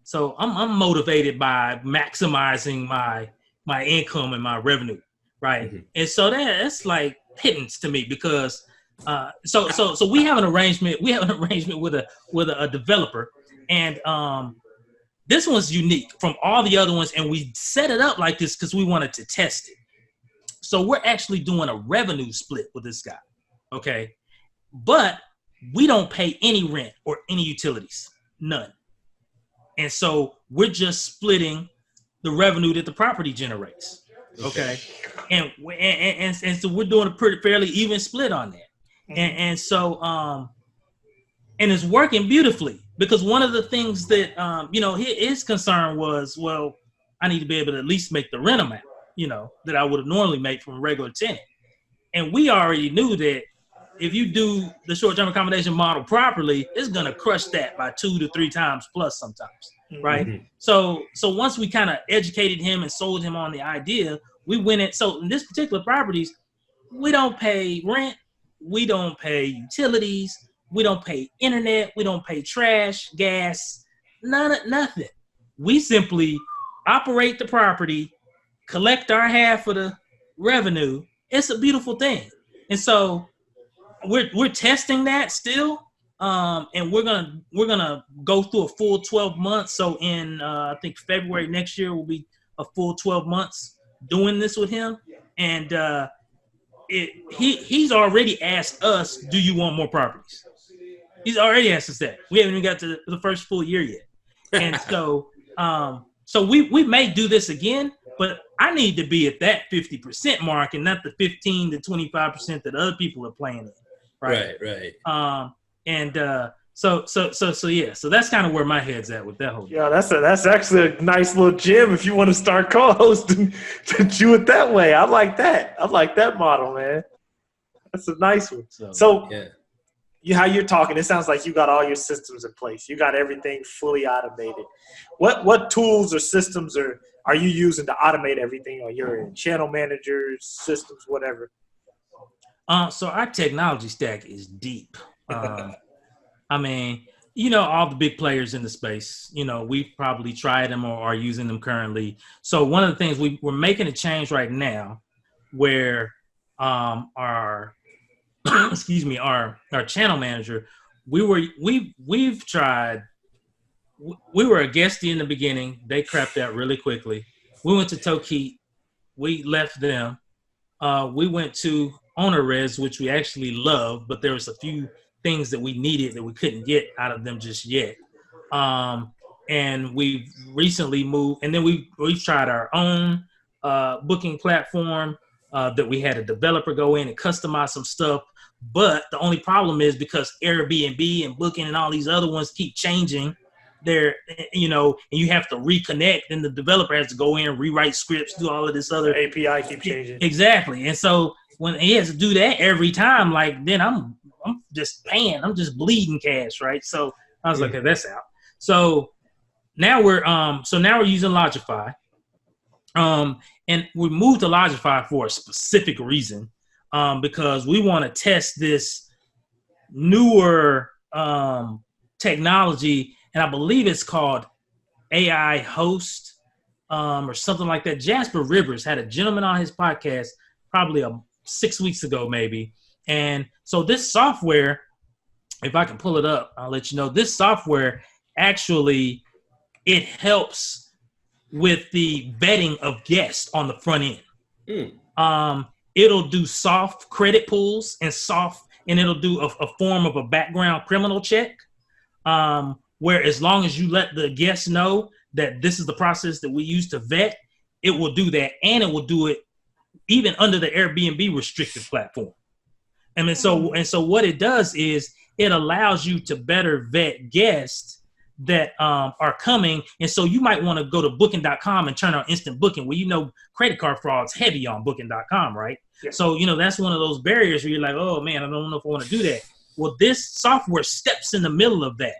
So I'm motivated by maximizing my income and my revenue, right? Mm-hmm. And so that's like pittance to me, because so we have an arrangement. We have an arrangement with a developer, and this one's unique from all the other ones, and we set it up like this because we wanted to test it. So we're actually doing a revenue split with this guy, okay? But we don't pay any rent or any utilities, none. And so we're just splitting the revenue that the property generates, okay? And so we're doing a fairly even split on that. And so and it's working beautifully, because one of the things that his concern was, well, I need to be able to at least make the rent amount, that I would have normally made from a regular tenant. And we already knew that if you do the short-term accommodation model properly, it's gonna crush that by 2 to 3 times plus sometimes, right? Mm-hmm. So once we kind of educated him and sold him on the idea, we went in. So in this particular properties, we don't pay rent, we don't pay utilities, we don't pay internet, we don't pay trash, gas, nothing. We simply operate the property, collect our half of the revenue. It's a beautiful thing. And so we're testing that still. And we're gonna go through a full 12 months. So in I think February next year will be a full 12 months doing this with him. And he's already asked us, do you want more properties? He's already asked us that. We haven't even got to the first full year yet. And so we may do this again, but I need to be at that 50% mark and not the 15 to 25% that other people are playing in. Right. So that's kind of where my head's at with that whole thing. Yeah, that's actually a nice little gem if you want to start co-hosting to do it that way. I like that model, man. That's a nice one. So how you're talking, it sounds like you got all your systems in place. You got everything fully automated. What tools or systems are you using to automate everything on your end? Channel managers, systems, whatever. So our technology stack is deep. I mean, all the big players in the space, we've probably tried them or are using them currently. So one of the things we're making a change right now where our channel manager, we were a guestie in the beginning. They crapped out really quickly. We went to Tokeet. We left them. We went to OwnerRez, which we actually love, but there was a few things that we needed that we couldn't get out of them just yet. And we've recently moved, and then we've tried our own booking platform that we had a developer go in and customize some stuff. But the only problem is because Airbnb and Booking and all these other ones keep changing their, and you have to reconnect, and the developer has to go in, rewrite scripts, do all of this other API keep changing. Exactly. And so when he has to do that every time, like, then I'm just paying, I'm just bleeding cash, right? So I was like, okay, that's out. So now we're using Logify. And we moved to Logify for a specific reason, because we want to test this newer technology, and I believe it's called AI Host or something like that. Jasper Rivers had a gentleman on his podcast probably 6 weeks ago, maybe. And so this software, if I can pull it up, I'll let you know. This software actually, it helps with the vetting of guests on the front end. It'll do soft credit pulls and it'll do a form of a background criminal check, where as long as you let the guests know that this is the process that we use to vet, it will do that, and it will do it even under the Airbnb restricted platform. And so what it does is it allows you to better vet guests that are coming. And so you might want to go to booking.com and turn on instant booking, where credit card fraud's heavy on booking.com, right? Yeah. So, that's one of those barriers where you're like, oh man, I don't know if I want to do that. Well, this software steps in the middle of that,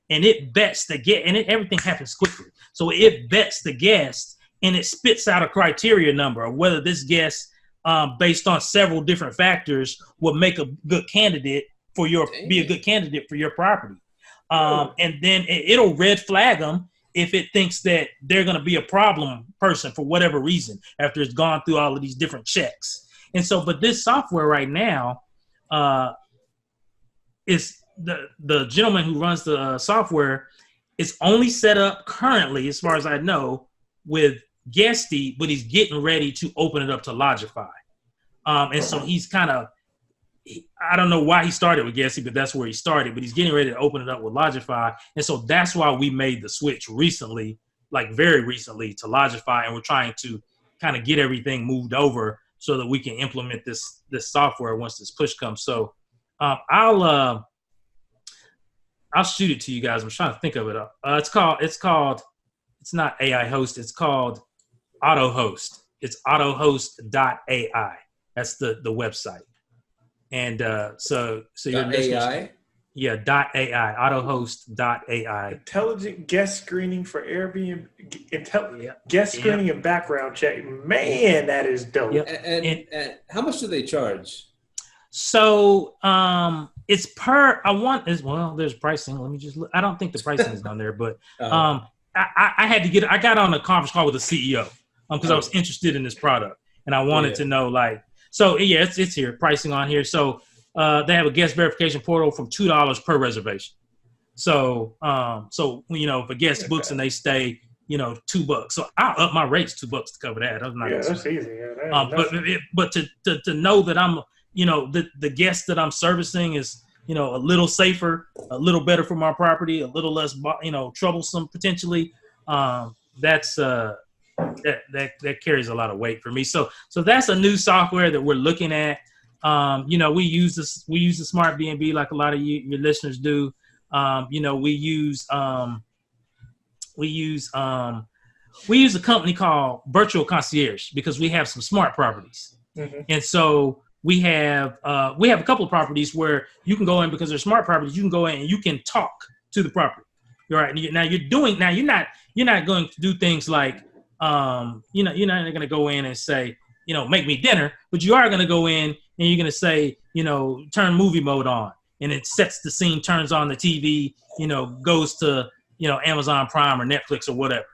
and it vets the guest, and everything happens quickly. So it vets the guest, and it spits out a criteria number of whether this guest, based on several different factors, will make a good candidate be a good candidate for your property. And then it'll red flag them if it thinks that they're going to be a problem person for whatever reason after it's gone through all of these different checks. And so, but this software right now is the gentleman who runs the software is only set up currently, as far as I know, with Guesty, but he's getting ready to open it up to Logify. And so he's kind of, I don't know why he started with Guesty, but that's where he started. But he's getting ready to open it up with Logify. And so that's why we made the switch recently, like very recently, to Logify. And we're trying to kind of get everything moved over so that we can implement this software once this push comes. So I'll shoot it to you guys. I'm trying to think of it. It's not AI Host. It's called Auto Host. It's autohost.ai. That's the website. And so your AI? Yeah, .ai, autohost.ai. Intelligent guest screening for Airbnb, guest screening and background check. Man, that is dope. Yep. And how much do they charge? So it's there's pricing. Let me just look. I don't think the pricing is down there, but I got on a conference call with the CEO because I was interested in this product and I wanted to know it's here, pricing on here. So they have a guest verification portal from $2 per reservation. So if a guest books and they stay, $2. So I'll up my rates $2 to cover that. That's easy. Yeah, but to know that I'm, the guest that I'm servicing is, a little safer, a little better for my property, a little less, troublesome potentially. That carries a lot of weight for me. So that's a new software that we're looking at. We use the Smart BNB like a lot of your listeners do. We use a company called Virtual Concierge because we have some smart properties. Mm-hmm. And so we have a couple of properties where you can go in because they're smart properties. You can go in and you can talk to the property. You're right. You're not going to do things like, you're not going to go in and say, make me dinner, but you are going to go in and you're going to say, turn movie mode on, and it sets the scene, turns on the TV, goes to, Amazon Prime or Netflix or whatever,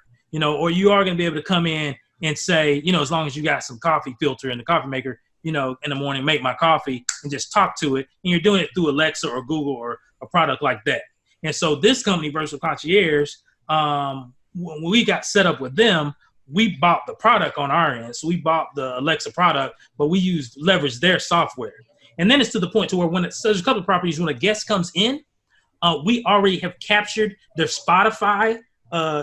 or you are going to be able to come in and say, as long as you got some coffee filter in the coffee maker, in the morning, make my coffee and just talk to it. And you're doing it through Alexa or Google or a product like that. And so this company, Virtual Concierge, when we got set up with them, we bought the product on our end. So we bought the Alexa product, but we leveraged their software. And then it's to the point to where there's a couple of properties when a guest comes in, we already have captured their Spotify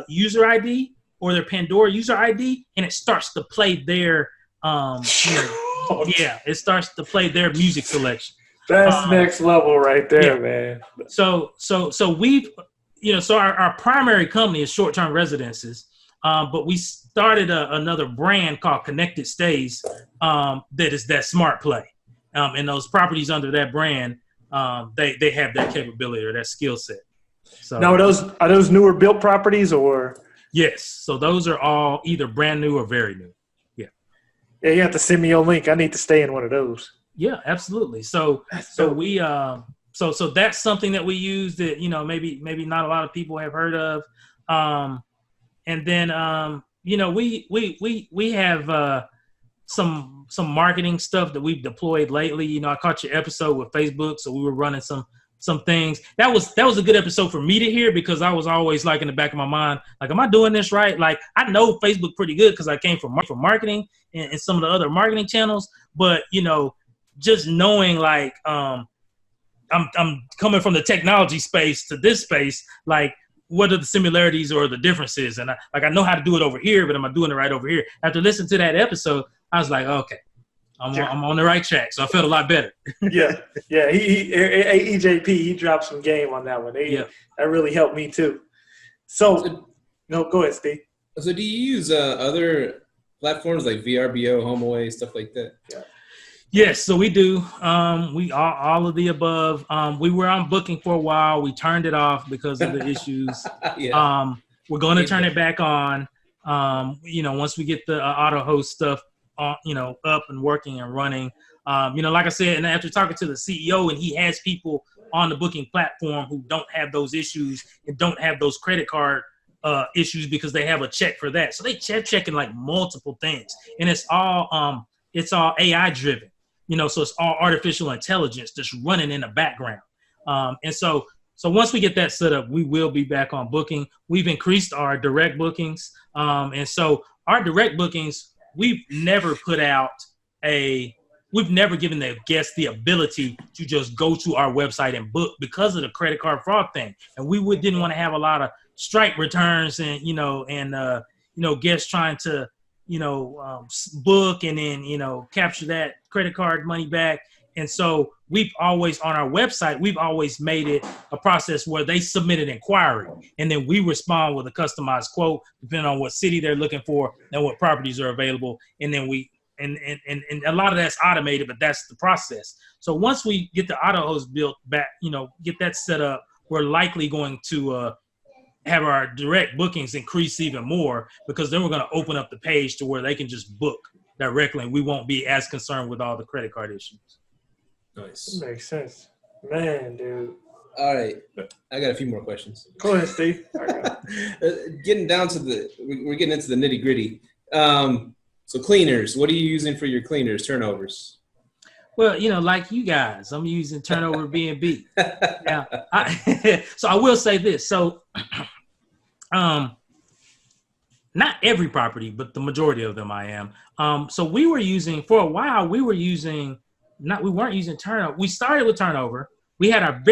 user ID or their Pandora user ID, and it starts to play their it starts to play their music selection. That's next level right there, man. So we've so our primary company is short-term residences. But we started another brand called Connected Stays that is that smart play. And those properties under that brand, they have that capability or that skill set. So now are those newer built properties or Yes. So those are all either brand new or very new. Yeah. Yeah, you have to send me your link. I need to stay in one of those. Yeah, absolutely. So we so that's something that we use that, you know, maybe not a lot of people have heard of. And then you know, we have some marketing stuff that we've deployed lately. You know, I caught your episode with Facebook, so we were running some things. That was a good episode for me to hear, because I was always like in the back of my mind, like, am I doing this right? Like, I know Facebook pretty good because I came from marketing and some of the other marketing channels, but you know, just knowing like I'm coming from the technology space to this space, like, what are the similarities or the differences? And I know how to do it over here, but am I doing it right over here? After listening to that episode, I was like, okay, I'm on the right track. So I felt a lot better. Yeah. EJP, he dropped some game on that one. That really helped me too. So no, go ahead, Steve. So do you use other platforms like VRBO, HomeAway, stuff like that? Yeah. Yes, so we do. We are all of the above. We were on Booking for a while. We turned it off because of the issues. Yeah. We're going to turn it back on. You know, once we get the auto host stuff, you know, up and working and running. You know, like I said, and after talking to the CEO, and he has people on the Booking platform who don't have those issues and don't have those credit card issues because they have a check for that. So they checking like multiple things, and it's all AI driven. You know, so it's all artificial intelligence just running in the background. And so once we get that set up, we will be back on Booking. We've increased our direct bookings. And so our direct bookings, we've never given the guest the ability to just go to our website and book because of the credit card fraud thing. And we didn't want to have a lot of strike returns and, you know, guests trying to, you know, book and then, you know, capture that credit card money back. And so we've always, on our website, we've always made it a process where they submit an inquiry and then we respond with a customized quote, depending on what city they're looking for and what properties are available. And then and a lot of that's automated, but that's the process. So once we get the auto host built back, you know, get that set up, we're likely going to have our direct bookings increase even more, because then we're going to open up the page to where they can just book directly and we won't be as concerned with all the credit card issues. Nice. Makes sense. Man, dude. All right. I got a few more questions. Go ahead, Steve. Getting down to we're getting into the nitty gritty. So cleaners, what are you using for your cleaners, turnovers? Well, you know, like you guys, I'm using Turnover B&B. Now, so I will say this. So, not every property, but the majority of them I am. So we were using, for a while, we weren't using Turnover. We started with Turnover. We had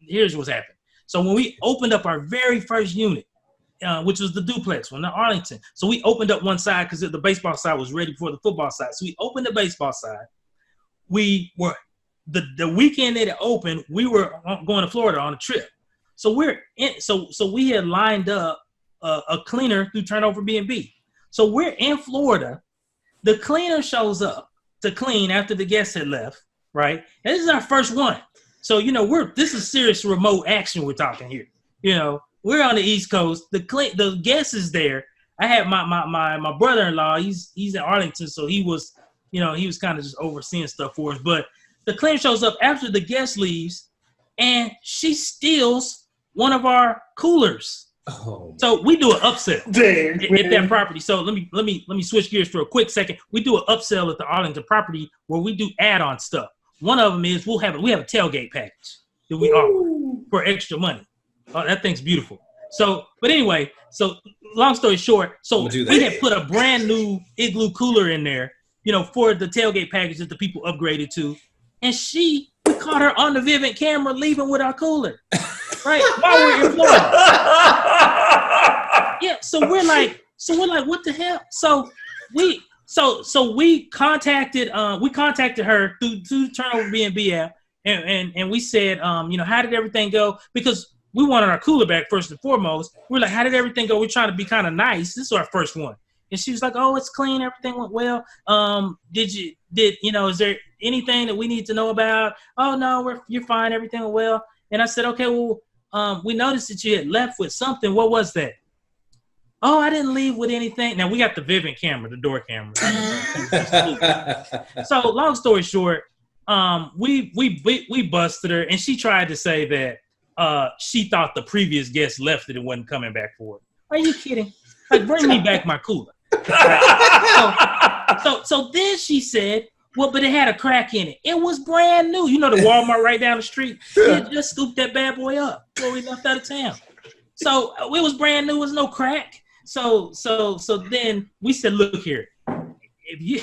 here's what's happened. So when we opened up our very first unit, which was the duplex one, the Arlington. So we opened up one side because the baseball side was ready for the football side. So we opened the baseball side. We were the weekend that it opened, we were going to Florida on a trip. So we had lined up a cleaner through Turnover B&B. So we're in Florida. The cleaner shows up to clean after the guests had left, right? And this is our first one. So, you know, this is serious remote action we're talking here. You know, we're on the East Coast. The guest is there. I had my brother-in-law. He's in Arlington, so he was kind of just overseeing stuff for us. But the cleaner shows up after the guest leaves, and she steals one of our coolers. Oh. So we do an upsell at that property. So let me switch gears for a quick second. We do an upsell at the Arlington property where we do add-on stuff. One of them is we have a tailgate package that we offer for extra money. Oh, that thing's beautiful. So, but anyway, so long story short, so we had put a brand new Igloo cooler in there, you know, for the tailgate package that the people upgraded to. And we caught her on the Vivint camera leaving with our cooler, right? While we're in Florida. Yeah, so we're like, what the hell? So we contacted her through Turnover B&B app, and we said, you know, how did everything go? Because we wanted our cooler back first and foremost. We're like, how did everything go? We're trying to be kind of nice. This is our first one. And she was like, oh, it's clean. Everything went well. Is there anything that we need to know about? Oh, no, you're fine. Everything went well. And I said, okay, well, we noticed that you had left with something. What was that? Oh, I didn't leave with anything. Now we got the Vivint camera, the door camera. So long story short, we busted her, and she tried to say that she thought the previous guest left it and wasn't coming back for it. Are you kidding? Like, bring me back my cooler. So then she said, well, but it had a crack in it. It was brand new. You know the Walmart right down the street? It just scooped that bad boy up before we left out of town. So it was brand new. It was no crack. So then we said, look here. If you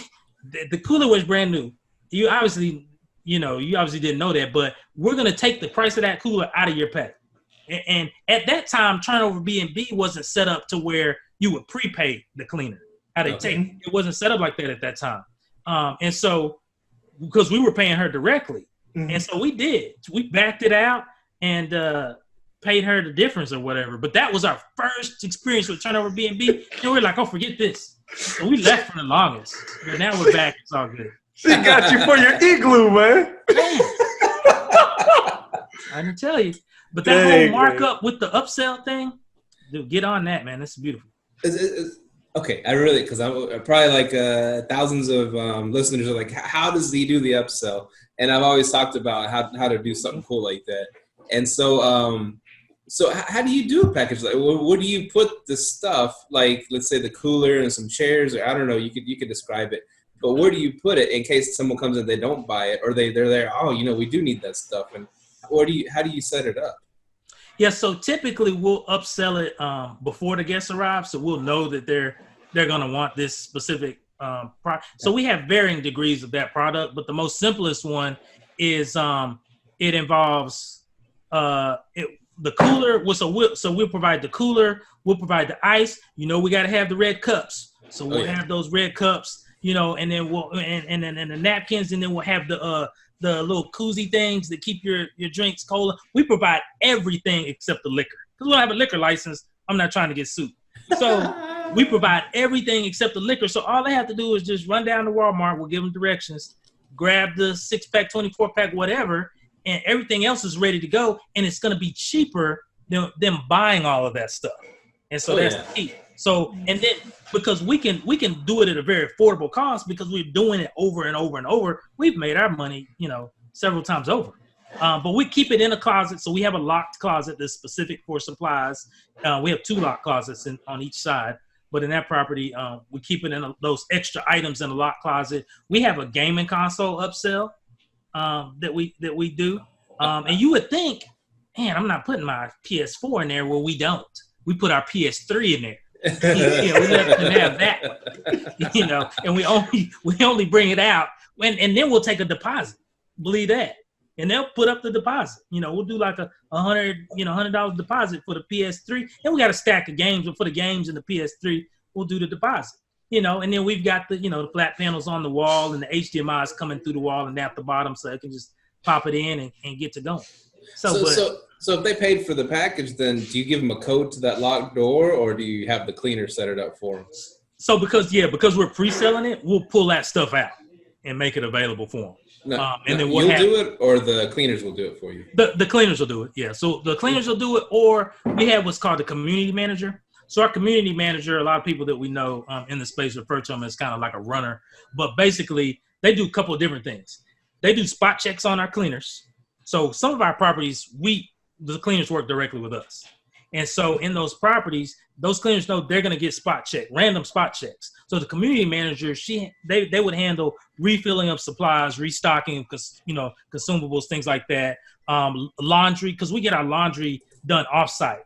the cooler was brand new. You obviously didn't know that, but we're going to take the price of that cooler out of your pay. And at that time, Turnover B&B wasn't set up to where you would prepay the cleaner. It wasn't set up like that at that time. And so, because we were paying her directly. Mm-hmm. And so we did. We backed it out and paid her the difference or whatever. But that was our first experience with Turnover B&B. And we were like, oh, forget this. So we left for the longest. But now we're back. It's all good. She got you for your igloo, man. I didn't tell you. But that whole markup with the upsell thing, dude, get on that, man. That's beautiful. Okay, because I'm probably like thousands of listeners are like, how does he do the upsell? And I've always talked about how to do something cool like that. And so, so how do you do a package like? Where do you put the stuff? Like, let's say the cooler and some chairs, or I don't know. You could describe it. But where do you put it in case someone comes in, they don't buy it, or they're there? Oh, we do need that stuff. And how do you set it up? Yeah, so typically we'll upsell it before the guests arrive, so we'll know that they're going to want this specific product. So we have varying degrees of that product, but the most simplest one is it involves the cooler. So we'll provide the cooler, we'll provide the ice. We got to have the red cups, so we'll have those red cups. And then we'll and then the napkins, and then we'll have the little koozie things that keep your drinks cold. We provide everything except the liquor. Because we don't have a liquor license. I'm not trying to get sued. So we provide everything except the liquor. So all they have to do is just run down to Walmart. We'll give them directions, grab the 6-pack, 24-pack, whatever, and everything else is ready to go. And it's going to be cheaper than them buying all of that stuff. And so that's the key. So, and then because we can do it at a very affordable cost because we're doing it over and over and over, we've made our money, several times over. But we keep it in a closet. So we have a locked closet that's specific for supplies. We have 2 locked closets on each side. But in that property, we keep it in those extra items in a locked closet. We have a gaming console upsell that we do. And you would think, man, I'm not putting my PS4 in there. Well, we don't. We put our PS3 in there. We let them have that, and we only bring it out and then we'll take a deposit. Believe that, and they'll put up the deposit. We'll do like a $100 deposit for the PS3, and we got a stack of games. But for the games and the PS3, we'll do the deposit. And then we've got the flat panels on the wall, and the HDMI is coming through the wall and at the bottom, so it can just pop it in and get to going. So if they paid for the package, then do you give them a code to that locked door, or do you have the cleaner set it up for them? So because we're pre-selling it, we'll pull that stuff out and make it available for them. Then we'll do it, or the cleaners will do it for you? The cleaners will do it, yeah. So the cleaners will do it, or we have what's called the community manager. So our community manager, a lot of people that we know in the space refer to them as kind of like a runner. But basically, they do a couple of different things. They do spot checks on our cleaners. So some of our properties, the cleaners work directly with us. And so in those properties, those cleaners know they're going to get random spot checks. So the community manager, they would handle refilling of supplies, restocking, consumables, things like that. Laundry, because we get our laundry done offsite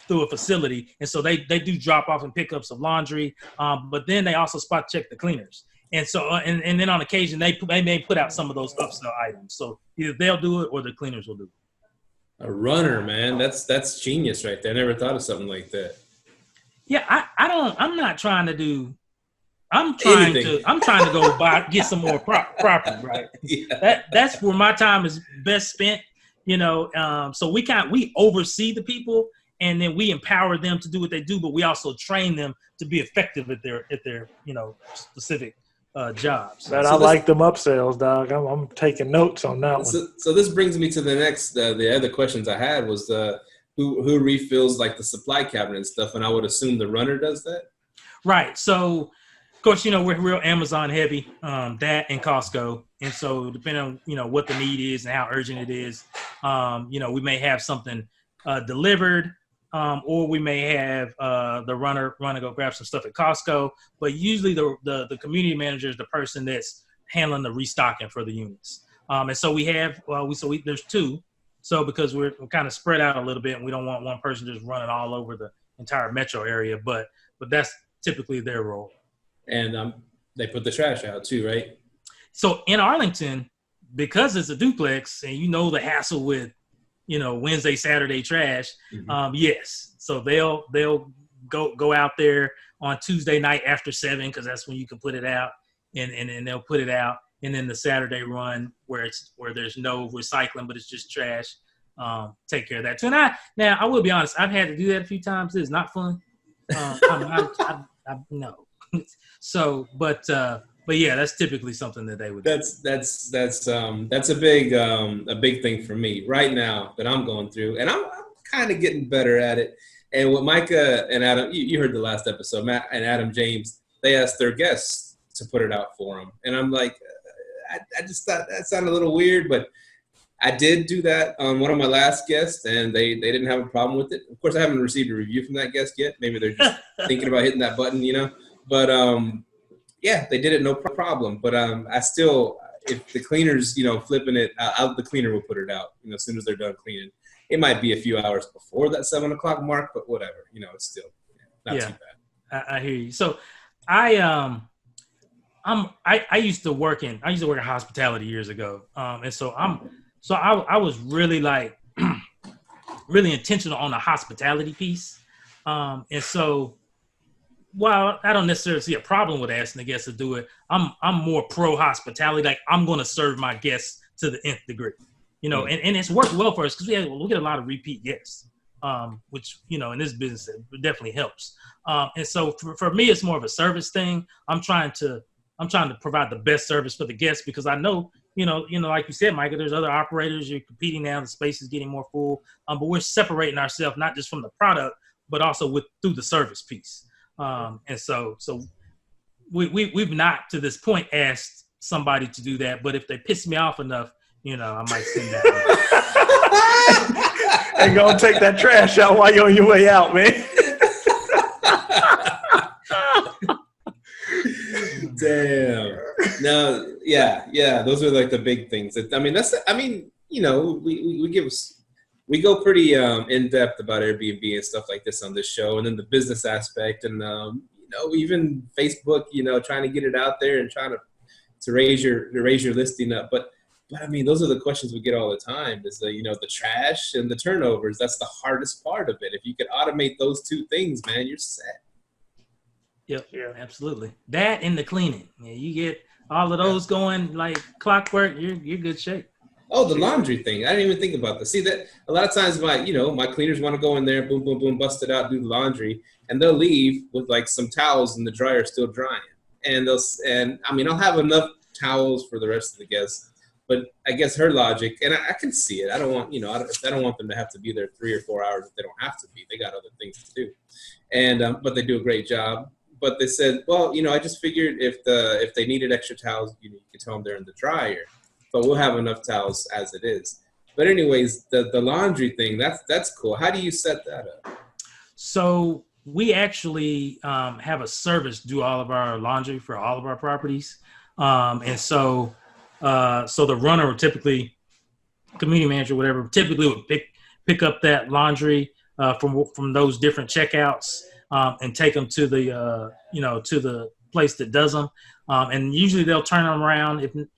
through a facility. And so they do drop off and pickups of laundry. But then they also spot check the cleaners. And so, and then on occasion, they may put out some of those upsell items. So either they'll do it or the cleaners will do it. A runner, man. That's genius right there. I never thought of something like that. Yeah, I'm not trying to do. I'm trying to go get some more property, right? Yeah. That's where my time is best spent. So we oversee the people, and then we empower them to do what they do, but we also train them to be effective at their specific jobs. But I like them upsells, dog. I'm taking notes on that one. So this brings me to the next. The other questions I had was who refills like the supply cabinet and stuff, and I would assume the runner does that. Right. So, of course, we're real Amazon heavy, that and Costco. And so depending on, what the need is and how urgent it is, we may have something delivered, or we may have the runner go grab some stuff at Costco. But usually the community manager is the person that's handling the restocking for the units. And so we have, there's two. So because we're kind of spread out a little bit and we don't want one person just running all over the entire metro area, but that's typically their role. And they put the trash out too, right? So in Arlington, because it's a duplex and the hassle with, Wednesday, Saturday trash, yes. So they'll go out there on Tuesday night after 7, because that's when you can put it out, and they'll put it out. And then the Saturday run where there's no recycling, but it's just trash, take care of that too. And I will be honest, I've had to do that a few times. It's not fun. No. So, but yeah, that's typically something that they would do. That's a big thing for me right now that I'm going through, and I'm kind of getting better at it. And with Myka and Adam, you heard the last episode, Matt and Adam James, they asked their guests to put it out for them, and I'm like, I just thought that sounded a little weird, but I did do that on one of my last guests, and they didn't have a problem with it. Of course, I haven't received a review from that guest yet. Maybe they're just thinking about hitting that button, But yeah, they did it no problem. But I still, if the cleaner's flipping it, the cleaner will put it out as soon as they're done cleaning. It might be a few hours before that 7 o'clock mark, but whatever. It's still not too bad. I hear you. So I used to work in hospitality years ago, and so I was really like really intentional on the hospitality piece, and so while I don't necessarily see a problem with asking the guests to do it, I'm more pro hospitality. Like, I'm going to serve my guests to the nth degree, and it's worked well for us because we get a lot of repeat guests, which in this business it definitely helps. And so for me, it's more of a service thing. I'm trying to provide the best service for the guests because I know, like you said, Myka, there's other operators. You're competing now. The space is getting more full. But we're separating ourselves not just from the product, but also through the service piece. And so we've not to this point asked somebody to do that. But if they piss me off enough, I might send that. And go and take that trash out while you're on your way out, man. Damn. No, yeah. Those are like the big things. We go pretty in depth about Airbnb and stuff like this on this show, and then the business aspect, and even Facebook, trying to get it out there and trying to raise your listing up. But those are the questions we get all the time. Is the trash and the turnovers. That's the hardest part of it. If you could automate those two things, man, you're set. Yep. Yeah, absolutely. That and the cleaning. Yeah, you get all of those going like clockwork. You're good shape. Oh, the laundry thing. I didn't even think about that. See, that a lot of times my cleaners want to go in there, boom, boom, boom, bust it out, do the laundry, and they'll leave with like some towels in the dryer still drying. And I'll have enough towels for the rest of the guests. But I guess her logic, and I can see it. I don't want, I don't want them to have to be there 3 or 4 hours if they don't have to be. They got other things to do. And but they do a great job. But they said, well, I just figured if they needed extra towels, you could tell them they're in the dryer. But we'll have enough towels as it is. But anyways, the laundry thing, that's cool. How do you set that up? So we actually have a service do all of our laundry for all of our properties. And so the runner would typically, community manager, whatever, typically would pick up that laundry from those different checkouts and take them to the to the place that does them. And usually they'll turn them around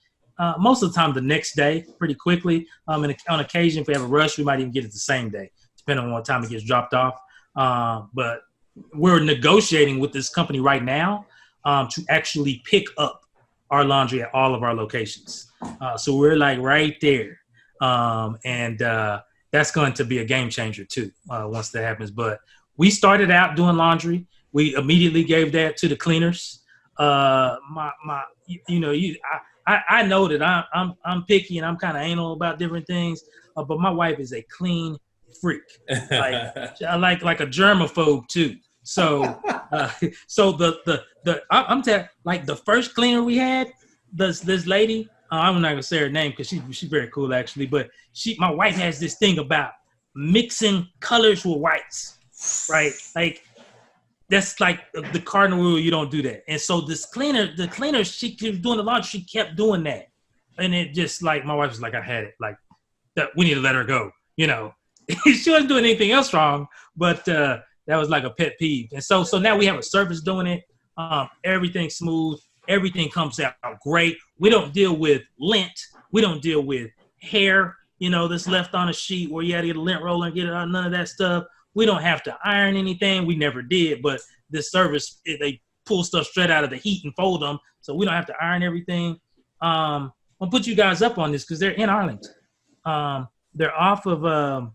most of the time the next day pretty quickly. And on occasion, if we have a rush, we might even get it the same day, depending on what time it gets dropped off. But we're negotiating with this company right now to actually pick up our laundry at all of our locations. So we're like right there. And that's going to be a game changer too, once that happens. But we started out doing laundry. We immediately gave that to the cleaners. I know that I'm picky and I'm kind of anal about different things, but my wife is a clean freak, like a germaphobe too. So, I'm telling, like the first cleaner we had, this lady, I'm not gonna say her name because she's very cool actually, but my wife has this thing about mixing colors with whites, right? Like that's like the cardinal rule. You don't do that. And so the cleaner, she was doing the laundry. She kept doing that, and it just like my wife was like, I had it. Like that, we need to let her go. You know, she wasn't doing anything else wrong, but that was like a pet peeve. And so now we have a service doing it. Everything's smooth. Everything comes out great. We don't deal with lint. We don't deal with hair, that's left on a sheet where you had to get a lint roller and get it out. None of that stuff. We don't have to iron anything. We never did. But this service, they pull stuff straight out of the heat and fold them. So we don't have to iron everything. I'll put you guys up on this because they're in Arlington. They're off of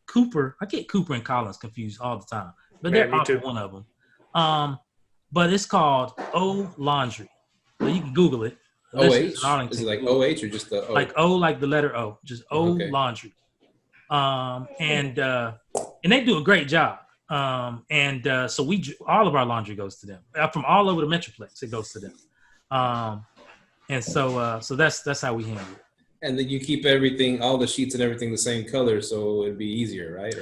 Cooper. I get Cooper and Collins confused all the time. But they're off of one of them. But it's called O Laundry. So you can Google it. OH? Is it like OH or just the O? Like O, like the letter O. Just O Laundry. And they do a great job. So all of our laundry goes to them. From all over the Metroplex, it goes to them. So that's how we handle it. And then you keep everything, all the sheets and everything the same color, so it'd be easier, right?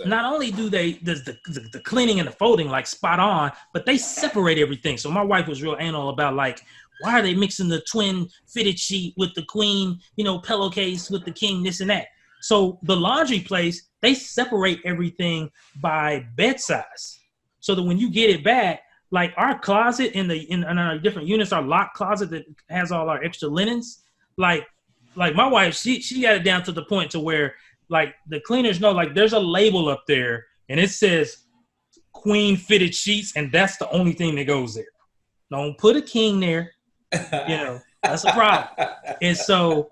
Not only does the cleaning and the folding like spot on, but they separate everything. So my wife was real anal about like, why are they mixing the twin fitted sheet with the queen, pillowcase with the king, this and that. So the laundry place, they separate everything by bed size, so that when you get it back, like our closet in our different units, our locked closet that has all our extra linens, like my wife, she got it down to the point to where like the cleaners know, like there's a label up there and it says queen fitted sheets, and that's the only thing that goes there. Don't put a king there, that's a problem. And so,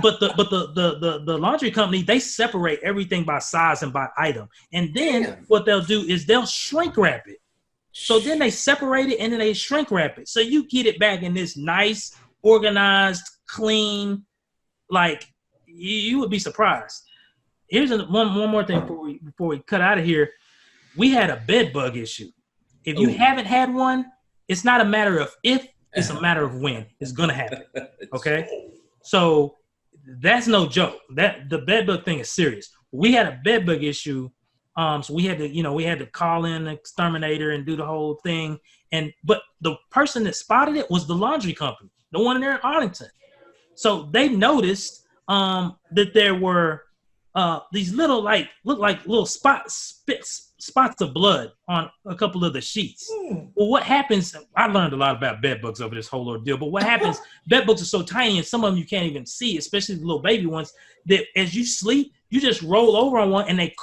but the laundry company, they separate everything by size and by item, and then what they'll do is they'll shrink wrap it. So then they separate it and then they shrink wrap it, so you get it back in this nice, organized, clean. Like you would be surprised. Here's one more thing before we cut out of here. We had a bed bug issue. If you haven't had one, it's not a matter of if, it's a matter of when it's gonna happen. Okay, so that's no joke. That the bed bug thing is serious. We had a bed bug issue, so we had to call in the exterminator and do the whole thing. But the person that spotted it was the laundry company, the one there in Arlington. So they noticed that there were these little look like little spots of blood on a couple of the sheets. Well, what happens? I learned a lot about bed bugs over this whole ordeal. But what happens? Bed bugs are so tiny, and some of them you can't even see, especially the little baby ones. That as you sleep, you just roll over on one, and they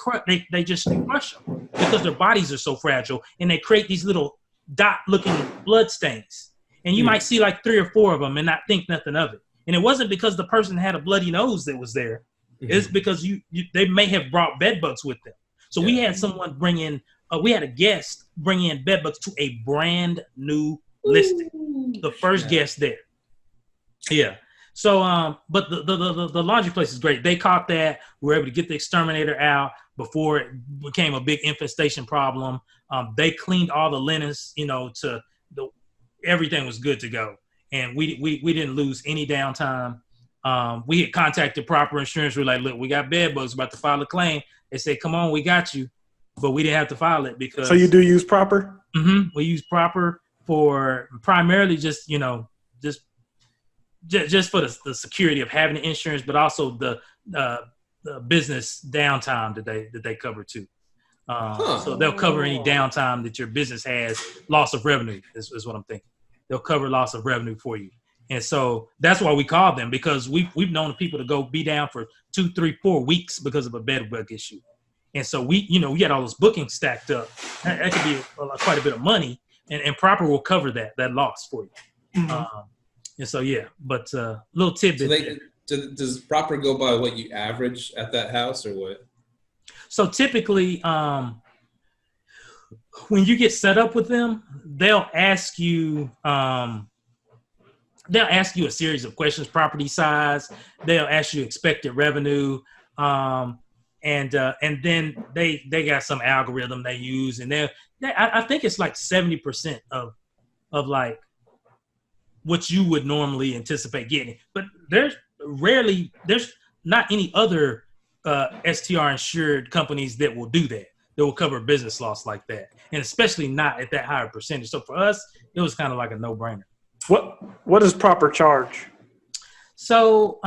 just crush them because their bodies are so fragile, and they create these little dot-looking blood stains. And you might see like 3 or 4 of them and not think nothing of it. And it wasn't because the person had a bloody nose that was there. It's because they may have brought bed bugs with them. So we had someone we had a guest bring in bed bugs to a brand new listing. The first guest there. Yeah. So, but the laundry place is great. They caught that. We were able to get the exterminator out before it became a big infestation problem. They cleaned all the linens, everything was good to go. And we didn't lose any downtime. We had contacted proper insurance. We were like, look, we got bed bugs, about to file a claim. They said, come on, we got you. But we didn't have to file it because. So you do use proper? Mm-hmm. We use proper for primarily just for the security of having the insurance, but also the business downtime that they cover too. So they'll cover any downtime that your business has, loss of revenue is what I'm thinking. They'll cover loss of revenue for you. And so that's why we called them, because we've known people to go be down for 2, 3, 4 weeks because of a bed bug issue. And so we had all those bookings stacked up. That could be quite a bit of money, and Proper will cover that loss for you. Mm-hmm. And so, but little tidbit. So does Proper go by what you average at that house or what? So typically, when you get set up with them, they'll ask you a series of questions: property size. They'll ask you expected revenue. and then they got some algorithm they use, and I think it's like 70% of like what you would normally anticipate getting. But there's not any other STR insured companies that will do that. That will cover business loss like that, and especially not at that higher percentage. So for us, it was kind of like a no-brainer. What is proper charge? So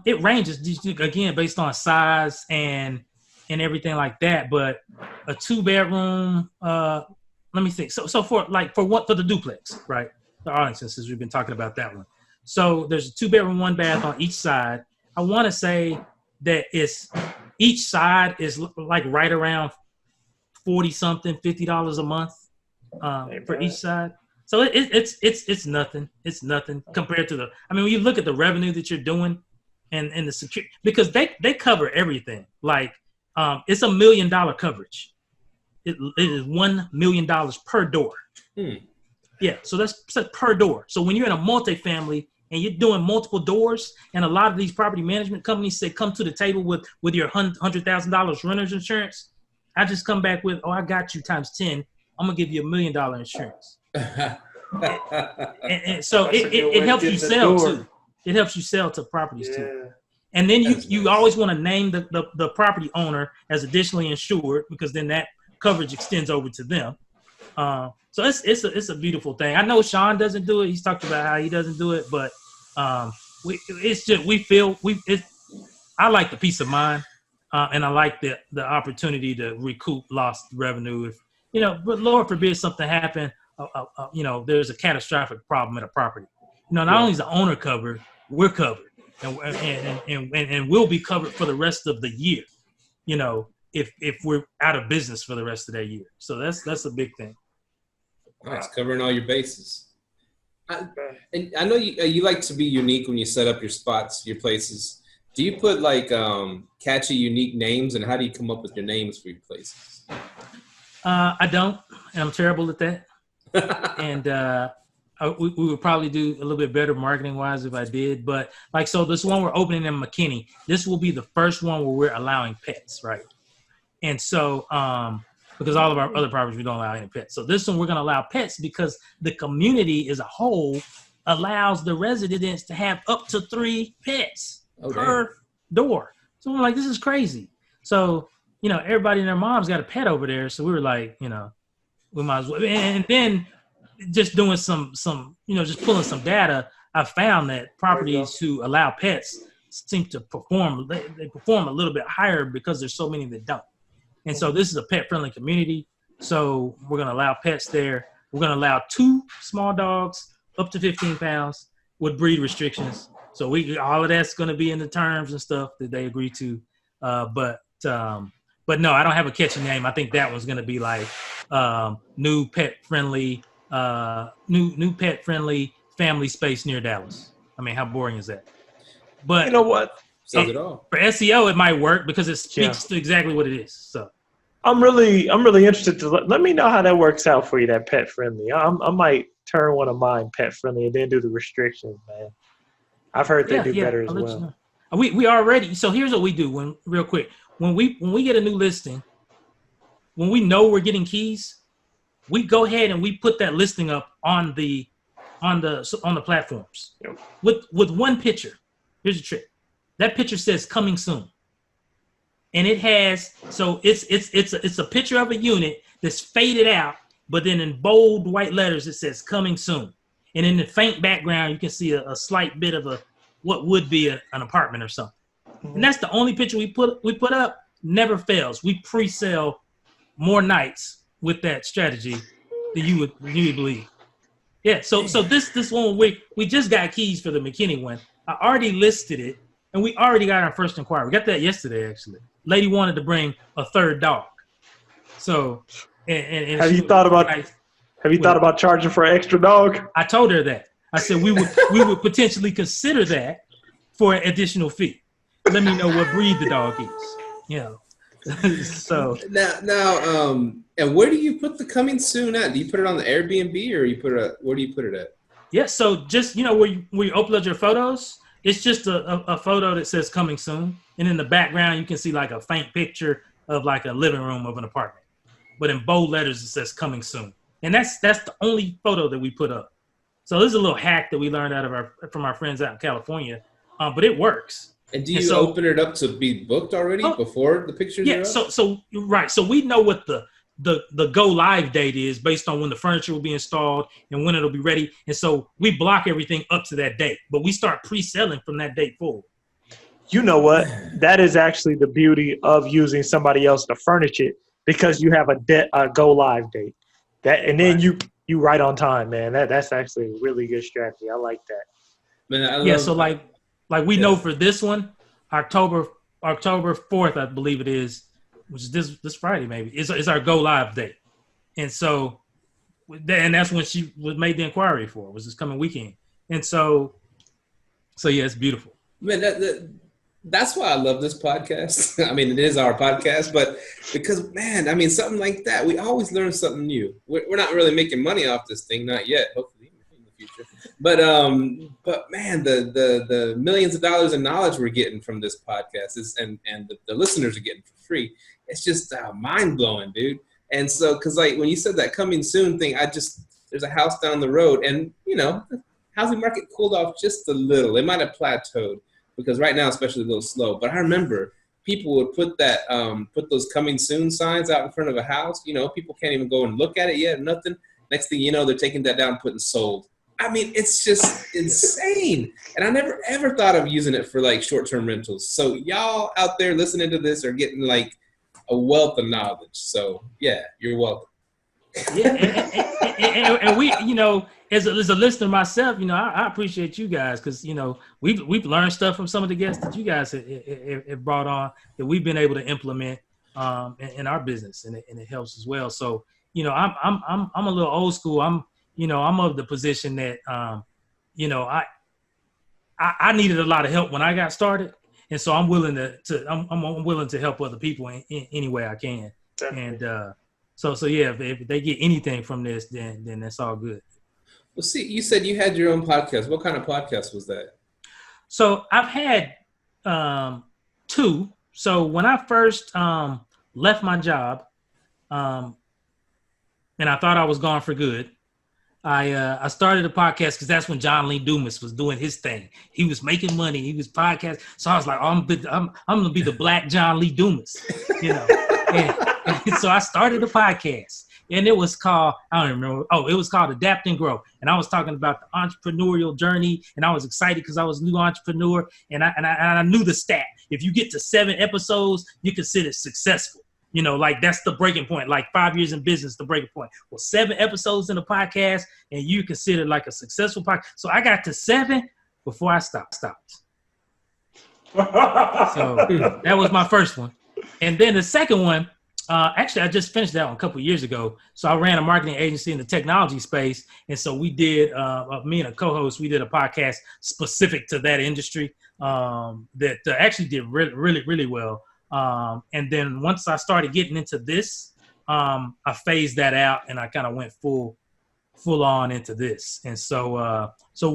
it ranges again based on size and everything like that. But a 2-bedroom, let me think. So for the duplex, right? The Arlington, since we've been talking about that one. So there's a 2-bedroom, 1 bath on each side. I want to say that each side is like right around $40-something, $50 a month for each side. So it's nothing. It's nothing compared to when you look at the revenue that you're doing and the security, because they cover everything. Like it's $1 million coverage. It is $1 million per door. Yeah, so that's per door. So when you're in a multifamily and you're doing multiple doors, and a lot of these property management companies say come to the table with your $100,000 renter's insurance, I just come back with, I got you times 10. I'm gonna give you $1 million insurance. and so it helps you sell too. It helps you sell to properties too. And then you always want to name the property owner as additionally insured, because then that coverage extends over to them. So it's a beautiful thing. I know Sean doesn't do it. He's talked about how he doesn't do it, but I like the peace of mind. And I like the opportunity to recoup lost revenue. But Lord forbid something happen, there's a catastrophic problem at a property. Not only is the owner covered, we're covered, and we'll be covered for the rest of the year. If we're out of business for the rest of that year. So that's a big thing. Nice, covering all your bases. And I know you like to be unique when you set up your spots, your places. Do you put like catchy, unique names, and how do you come up with your names for your places? I don't, and I'm terrible at that. And we would probably do a little bit better marketing wise if I did. But so this one we're opening in McKinney, this will be the first one where we're allowing pets, right? And so because all of our other properties we don't allow any pets. So this one we're going to allow pets because the community as a whole allows the residents to have up to 3 pets per door. So we're like, this is crazy. So, everybody and their mom's got a pet over there. So we were like, we might as well. And then just doing some just pulling some data, I found that properties who allow pets seem to perform. They perform a little bit higher because there's so many that don't. And so this is a pet-friendly community. So we're going to allow pets there. We're going to allow 2 small dogs up to 15 pounds with breed restrictions. So all of that's going to be in the terms and stuff that they agree to. But no, I don't have a catchy name. I think that one's going to be like new pet-friendly family space near Dallas. I mean, how boring is that? But you know what? Says it all. For SEO, it might work because it speaks to exactly what it is. So I'm really interested to let me know how that works out for you. That pet friendly. I might turn one of mine pet friendly and then do the restrictions, man. I've heard they do better as well. We already. So here's what we do. When we get a new listing, when we know we're getting keys, we go ahead and we put that listing up on the platforms with one picture. Here's the trick. That picture says coming soon. And it has, so it's a picture of a unit that's faded out, but then in bold white letters, it says coming soon. And in the faint background, you can see a slight bit of what would be an apartment or something. Mm-hmm. And that's the only picture we put up. Never fails. We pre-sell more nights with that strategy than you would believe. Yeah. So this one, we just got keys for the McKinney one. I already listed it. And we already got our first inquiry. We got that yesterday, actually. Lady wanted to bring a 3rd dog. So, and have you thought about charging for an extra dog? I told her that. I said we would potentially consider that for an additional fee. Let me know what breed the dog is. So now, and where do you put the coming soon at? Do you put it on the Airbnb or where do you put it at? Yeah. So just where you upload your photos. It's just a photo that says coming soon, and in the background you can see like a faint picture of like a living room of an apartment. But in bold letters it says coming soon. And that's the only photo that we put up. So this is a little hack that we learned from our friends out in California. But it works. And do you open it up to be booked already before the pictures are up? So we know what the go live date is based on when the furniture will be installed and when it'll be ready. And so we block everything up to that date, but we start pre-selling from that date forward. You know what? That is actually the beauty of using somebody else to furnish it, because you have a go live date. And then you right on time, man. That's actually a really good strategy. I like that. Man, so like we know for this one, October 4th, I believe it is, which is this Friday maybe, is our go live date. And so, and that's when she made the inquiry for, was this coming weekend. And so yeah, it's beautiful. Man, that's why I love this podcast. I mean, it is our podcast, but because, man, I mean, something like that, we always learn something new. We're not really making money off this thing, not yet, hopefully in the future. But man, the millions of dollars in knowledge we're getting from this podcast and the listeners are getting for free. It's just mind blowing, dude. And so, cause like when you said that coming soon thing, there's a house down the road, and you know, the housing market cooled off just a little. It might have plateaued, because right now, especially a little slow. But I remember people would put those coming soon signs out in front of a house. You know, people can't even go and look at it yet, nothing. Next thing you know, they're taking that down and putting sold. I mean, it's just insane. And I never ever thought of using it for like short-term rentals. So y'all out there listening to this are getting like a wealth of knowledge. So yeah, you're welcome. Yeah, and we, you know, as a listener myself, you know, I appreciate you guys, because you know we've learned stuff from some of the guests that you guys have brought on that we've been able to implement in our business, and it helps as well. So you know, I'm a little old school. I'm of the position that you know, I needed a lot of help when I got started, and so I'm willing I'm willing to help other people in any way I can. Definitely. And so yeah, if they get anything from this, then that's all good. Well, see, you said you had your own podcast. What kind of podcast was that? So I've had 2. So when I first left my job, and I thought I was gone for good, I started a podcast because that's when John Lee Dumas was doing his thing. He was making money. He was podcasting. So I was like, oh, I'm going to be the Black John Lee Dumas, you know. And so I started a podcast, and it was called, I don't remember. Oh, it was called Adapt and Grow. And I was talking about the entrepreneurial journey, and I was excited because I was a new entrepreneur, and I knew the stat. If you get to 7 episodes, you consider successful. You know, like that's the breaking point, like 5 years in business, the breaking point. Well, 7 episodes in a podcast, and you consider like a successful podcast. So I got to 7 before I stopped. So that was my first one. And then the second one, actually, I just finished that one a couple of years ago. So I ran a marketing agency in the technology space. And so we did, me and a co-host, we did a podcast specific to that industry that actually did really, really, really well. And then once I started getting into this, I phased that out and I kind of went full on into this. And so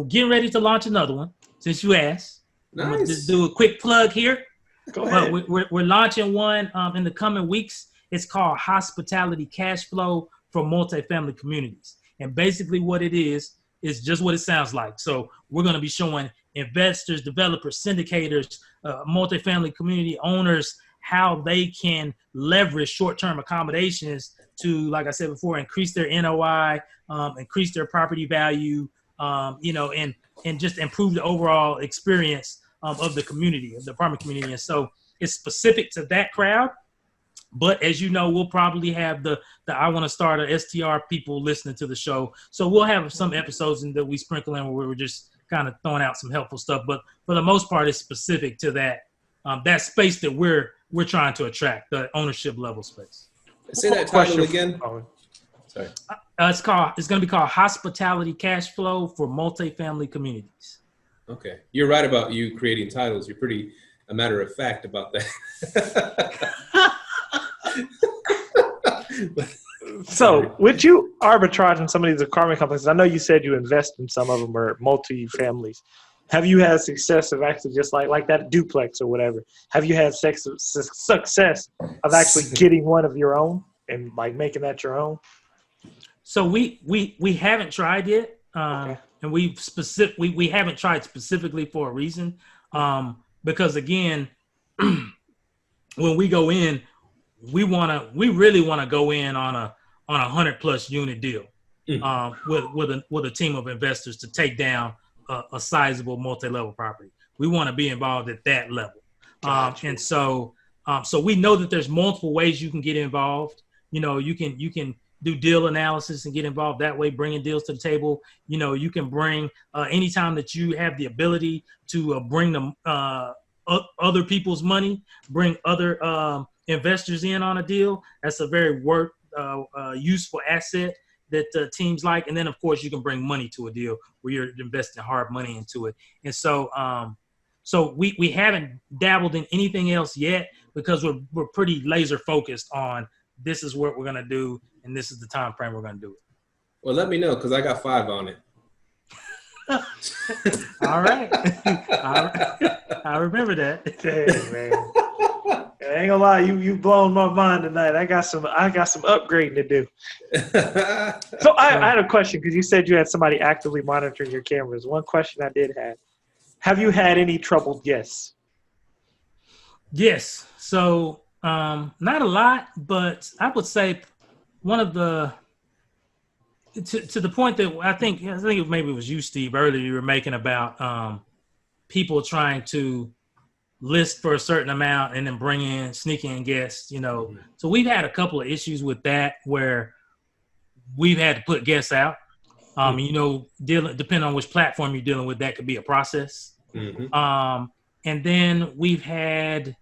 getting ready to launch another one, since you asked. Nice. I'm going to just do a quick plug here. Go ahead. We're launching one in the coming weeks. It's called Hospitality Cash Flow for Multifamily Communities. And basically what it is just what it sounds like. So we're going to be showing investors, developers, syndicators, multifamily community owners, how they can leverage short-term accommodations to, like I said before, increase their NOI, increase their property value, you know, and just improve the overall experience of the community, of the apartment community. And so it's specific to that crowd. But as you know, we'll probably have the I Want to Start a STR people listening to the show. So we'll have some episodes that we sprinkle in where we're just kind of throwing out some helpful stuff. But for the most part, it's specific to that space that we're trying to attract, the ownership level space. Say that title again. Sorry. It's going to be called Hospitality Cash Flow for Multifamily Communities. Okay. You're right about you creating titles. You're pretty a matter of fact about that. So, with you arbitraging some of these apartment companies, I know you said you invest in some of them or multi-families. Have you had success of actually just like that duplex or whatever? Have you had success of actually getting one of your own and like making that your own? So we haven't tried yet, Okay. and we haven't tried specifically for a reason, because again, when we go in, we really want to go in on a 100+ unit deal, with a team of investors to take down a sizable multi-level property. We want to be involved at that level, and so we know that there's multiple ways you can get involved. You can do deal analysis and get involved that way, bringing deals to the table. You can bring anytime that you have the ability to bring them other people's money, bring other investors in on a deal. That's a very useful asset that teams like. And then of course you can bring money to a deal where you're investing hard money into it. And so we haven't dabbled in anything else yet because we're pretty laser focused on this is what we're going to do and this is the time frame we're going to do it. Well, let me know because I got 5 on it. All right. I remember that. Dang, man. I ain't gonna lie, you blown my mind tonight. I got some upgrading to do. So I had a question because you said you had somebody actively monitoring your cameras. One question I did have you had any troubled guests? Yes. So not a lot, but I would say one of the to the point that I think maybe it was you, Steve, earlier you were making about people trying to list for a certain amount and then sneak in guests, So we've had a couple of issues with that where we've had to put guests out. Depending on which platform you're dealing with, that could be a process. Mm-hmm. And then we've had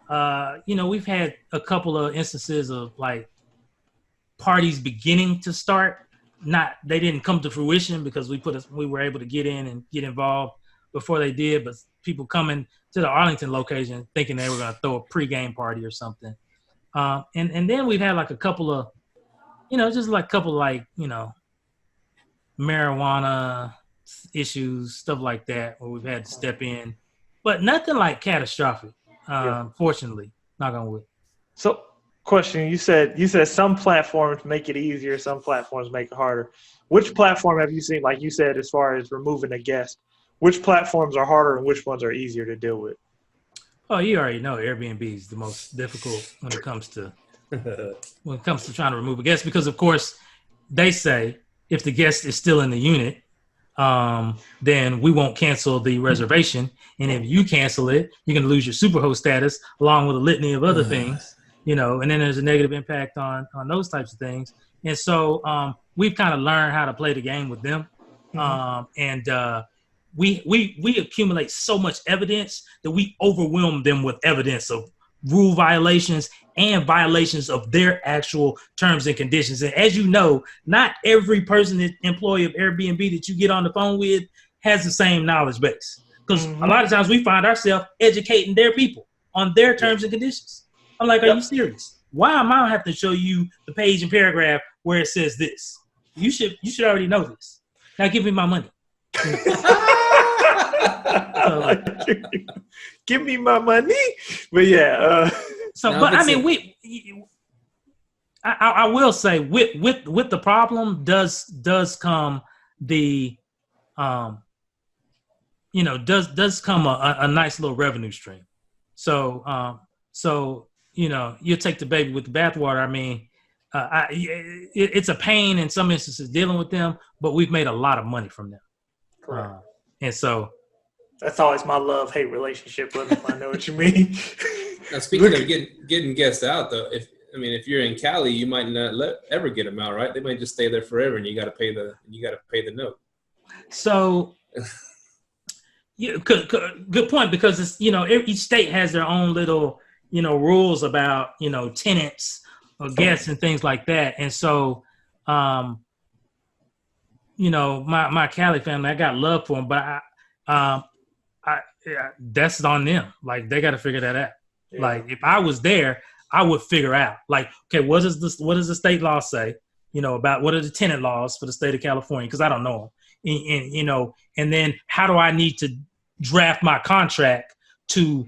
a couple of instances of like parties beginning to start. They didn't come to fruition because we were able to get in and get involved before they did, but people coming to the Arlington location thinking they were going to throw a pregame party or something. And then we've had like a couple of, marijuana issues, stuff like that, where we've had to step in, but nothing like catastrophic, fortunately, knock on wood. So question, you said some platforms make it easier, some platforms make it harder. Which platform have you seen, like you said, as far as removing a guest, which platforms are harder and which ones are easier to deal with? Oh, you already know Airbnb is the most difficult when it comes to trying to remove a guest, because of course they say if the guest is still in the unit, then we won't cancel the reservation. And if you cancel it, you're going to lose your superhost status along with a litany of other things, and then there's a negative impact on those types of things. And so we've kind of learned how to play the game with them. We accumulate so much evidence that we overwhelm them with evidence of rule violations and violations of their actual terms and conditions. And as you know, not every employee of Airbnb that you get on the phone with has the same knowledge base. Because a lot of times we find ourselves educating their people on their terms and conditions. I'm like, are you serious? Why am I have to show you the page and paragraph where it says this? You should already know this. Now give me my money. Give me my money. But yeah. I will say with the problem does come the does come a nice little revenue stream. So you take the baby with the bathwater. I mean, it's a pain in some instances dealing with them, but we've made a lot of money from them. Correct. And so that's always my love-hate relationship with them. I know what you mean. Now, speaking of getting guests out, though, if you're in Cali, you might not ever get them out, right? They might just stay there forever, and you got to pay the note. So, good point, because it's each state has their own little rules about tenants or guests and things like that, and so my Cali family, I got love for them, but that's on them. Like they got to figure that out. Yeah. Like if I was there, I would figure out like, okay, what does the state law say, about what are the tenant laws for the state of California? Cause I don't know them. and then how do I need to draft my contract to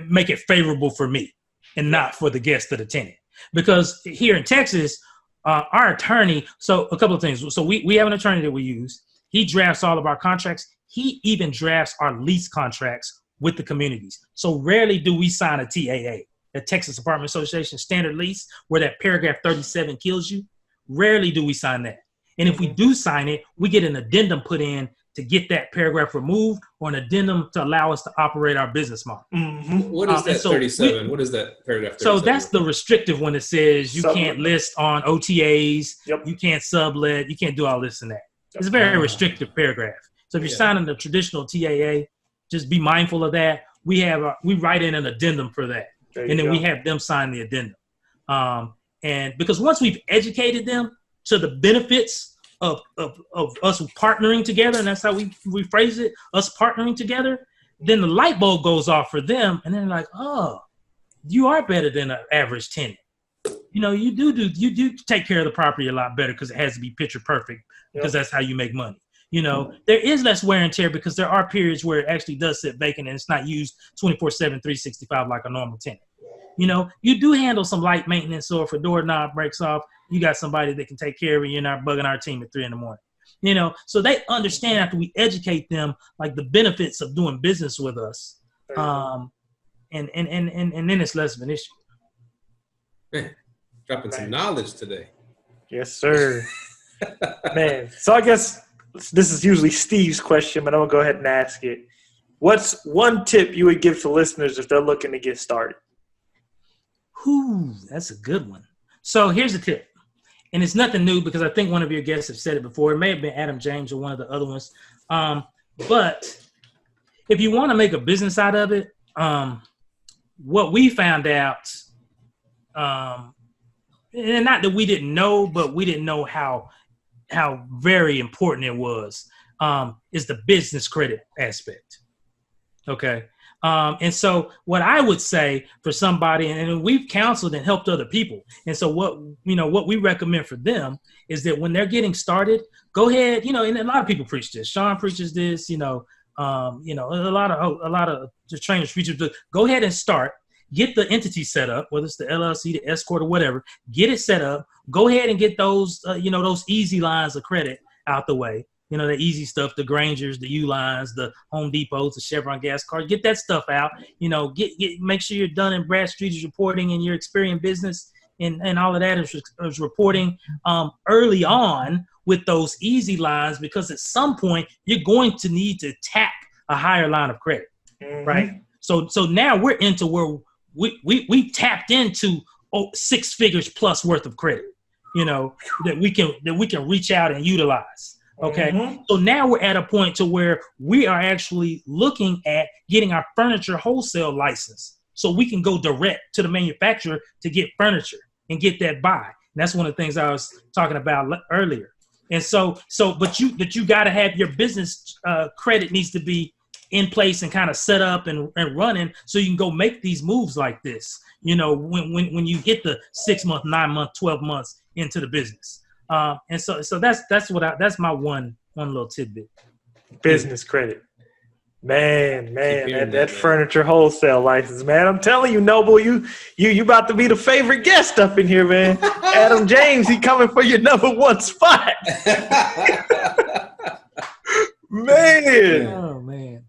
make it favorable for me and not for the guest or the tenant? Because here in Texas, our attorney, so a couple of things. So we have an attorney that we use. He drafts all of our contracts. He even drafts our lease contracts with the communities. So rarely do we sign a TAA, the Texas Apartment Association standard lease, where that paragraph 37 kills you. Rarely do we sign that. And if we do sign it, we get an addendum put in to get that paragraph removed, or an addendum to allow us to operate our business model. What is that 37? What is that paragraph 37? So that's the restrictive one that says you can't list on OTAs, you can't sublet, you can't do all this and that. It's a very restrictive paragraph. So if you're signing the traditional TAA, just be mindful of that. We write in an addendum for that. And then we have them sign the addendum. And because once we've educated them to the benefits of us partnering together, and that's how we phrase it, us partnering together, then the light bulb goes off for them, and then they're like, oh, you are better than an average tenant. You do take care of the property a lot better because it has to be picture perfect, because that's how you make money. There is less wear and tear because there are periods where it actually does sit vacant and it's not used 24/7, 365 like a normal tenant. You do handle some light maintenance, so if a doorknob breaks off, you got somebody that can take care of it. You're not bugging our team at 3 a.m. So they understand after we educate them, like the benefits of doing business with us. And then it's less of an issue. Man, dropping some knowledge today. Yes, sir. Man. So I guess this is usually Steve's question, but I'm going to go ahead and ask it. What's one tip you would give to listeners if they're looking to get started? That's a good one. So here's the tip. And it's nothing new because I think one of your guests have said it before. It may have been Adam James or one of the other ones. But if you want to make a business out of it, what we found out, and not that we didn't know, but we didn't know how very important it was, is the business credit aspect. Okay. And so what I would say for somebody, and we've counseled and helped other people. And so what we recommend for them is that when they're getting started, go ahead, and a lot of people preach this. Sean preaches this, a lot of the trainers preach it. Go ahead and start, get the entity set up, whether it's the LLC, the S corp or whatever, get it set up, go ahead and get those, those easy lines of credit out the way. The easy stuff, the Grangers, the U-Lines, the Home Depots, the Chevron gas cards, get that stuff out. Make sure you're done in Bradstreet's reporting and your Experian business and all of that is reporting early on with those easy lines, because at some point you're going to need to tap a higher line of credit, right? So now we're into where we tapped into 6 figures plus worth of credit, that we can reach out and utilize. Okay. So now we're at a point to where we are actually looking at getting our furniture wholesale license, so we can go direct to the manufacturer to get furniture and get that buy. And that's one of the things I was talking about earlier. And but you got to have your business credit needs to be in place and kind of set up and running, so you can go make these moves like this, when you get the 6 month, 9 month, 12 months into the business. And so that's my one little tidbit. Business credit. Man, that furniture wholesale license, man. I'm telling you, Noble, you about to be the favorite guest up in here, man. Adam James, he coming for your number 1 spot. Man. Oh, man.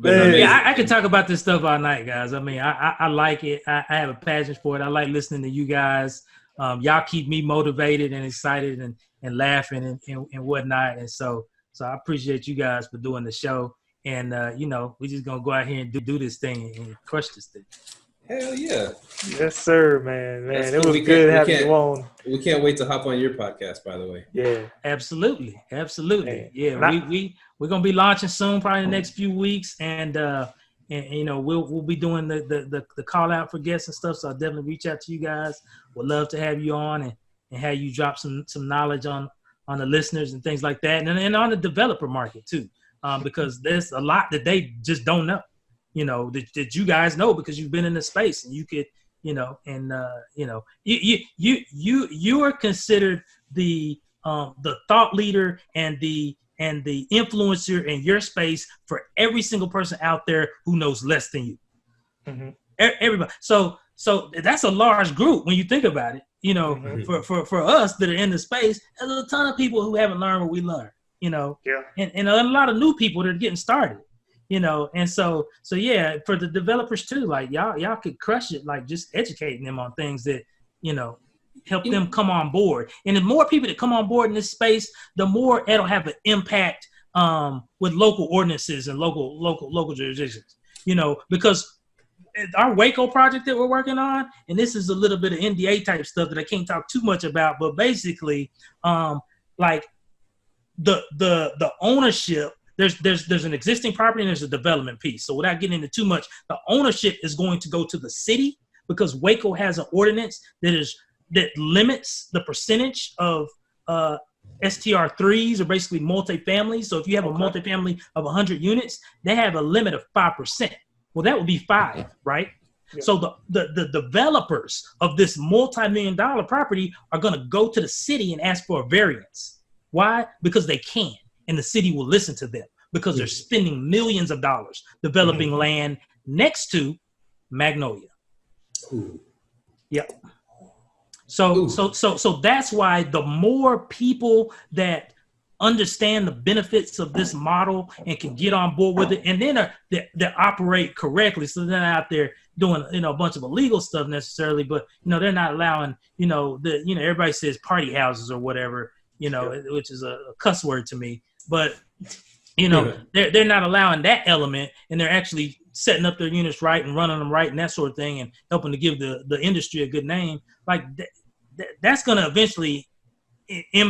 Yeah, I could talk about this stuff all night, guys. I mean, I like it. I have a passion for it. I like listening to you guys. Y'all keep me motivated and excited and laughing and whatnot. And so I appreciate you guys for doing the show. And, we're just going to go out here and do this thing and crush this thing. Hell yeah. Yes, sir, man. It was good having you on. We can't wait to hop on your podcast, by the way. Yeah. Absolutely. Man. Yeah, we're going to be launching soon, probably in the next few weeks. And we'll be doing the call out for guests and stuff. So I'll definitely reach out to you guys. Would love to have you on and have you drop some knowledge on the listeners and things like that. And on the developer market too. Because there's a lot that they just don't know, that you guys know because you've been in the space, and you could, you are considered the thought leader and the and the influencer in your space for every single person out there who knows less than you. Mm-hmm. Everybody. So that's a large group when you think about it. For us that are in the space, there's a ton of people who haven't learned what we learned. And a lot of new people that are getting started. And so yeah, for the developers too, like y'all could crush it, like just educating them on things that help them come on board. And the more people that come on board in this space, the more it'll have an impact with local ordinances and local jurisdictions. Because our Waco project that we're working on, and this is a little bit of NDA type stuff that I can't talk too much about, but basically, like the ownership, there's an existing property and there's a development piece. So without getting into too much, the ownership is going to go to the city because Waco has an ordinance that limits the percentage of STR3s, or basically multifamily. So if you have a multifamily of 100 units, they have a limit of 5%. Well, that would be 5, right? Yeah. So the developers of this multi-million-dollar property are going to go to the city and ask for a variance. Why? Because they can, and the city will listen to them because they're spending millions of dollars developing land next to Magnolia. Ooh. Yep. So that's why the more people that understand the benefits of this model and can get on board with it, and then they operate correctly, so they're not out there doing a bunch of illegal stuff necessarily, but they're not allowing everybody says party houses or whatever, which is a cuss word to me, but they're not allowing that element, and they're actually setting up their units right and running them right and that sort of thing, and helping to give the industry a good name. Like that's going to eventually have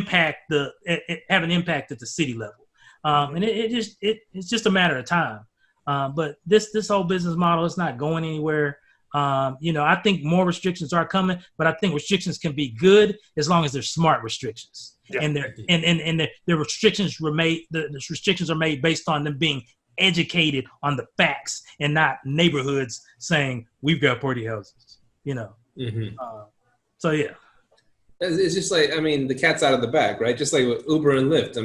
an impact at the city level, and it's just a matter of time. But this whole business model is not going anywhere. I think more restrictions are coming, but I think restrictions can be good as long as they're smart restrictions. Yeah. And the restrictions are made based on them being educated on the facts and not neighborhoods saying we've got party houses. So yeah. It's just like, the cat's out of the bag, right? Just like with Uber and Lyft.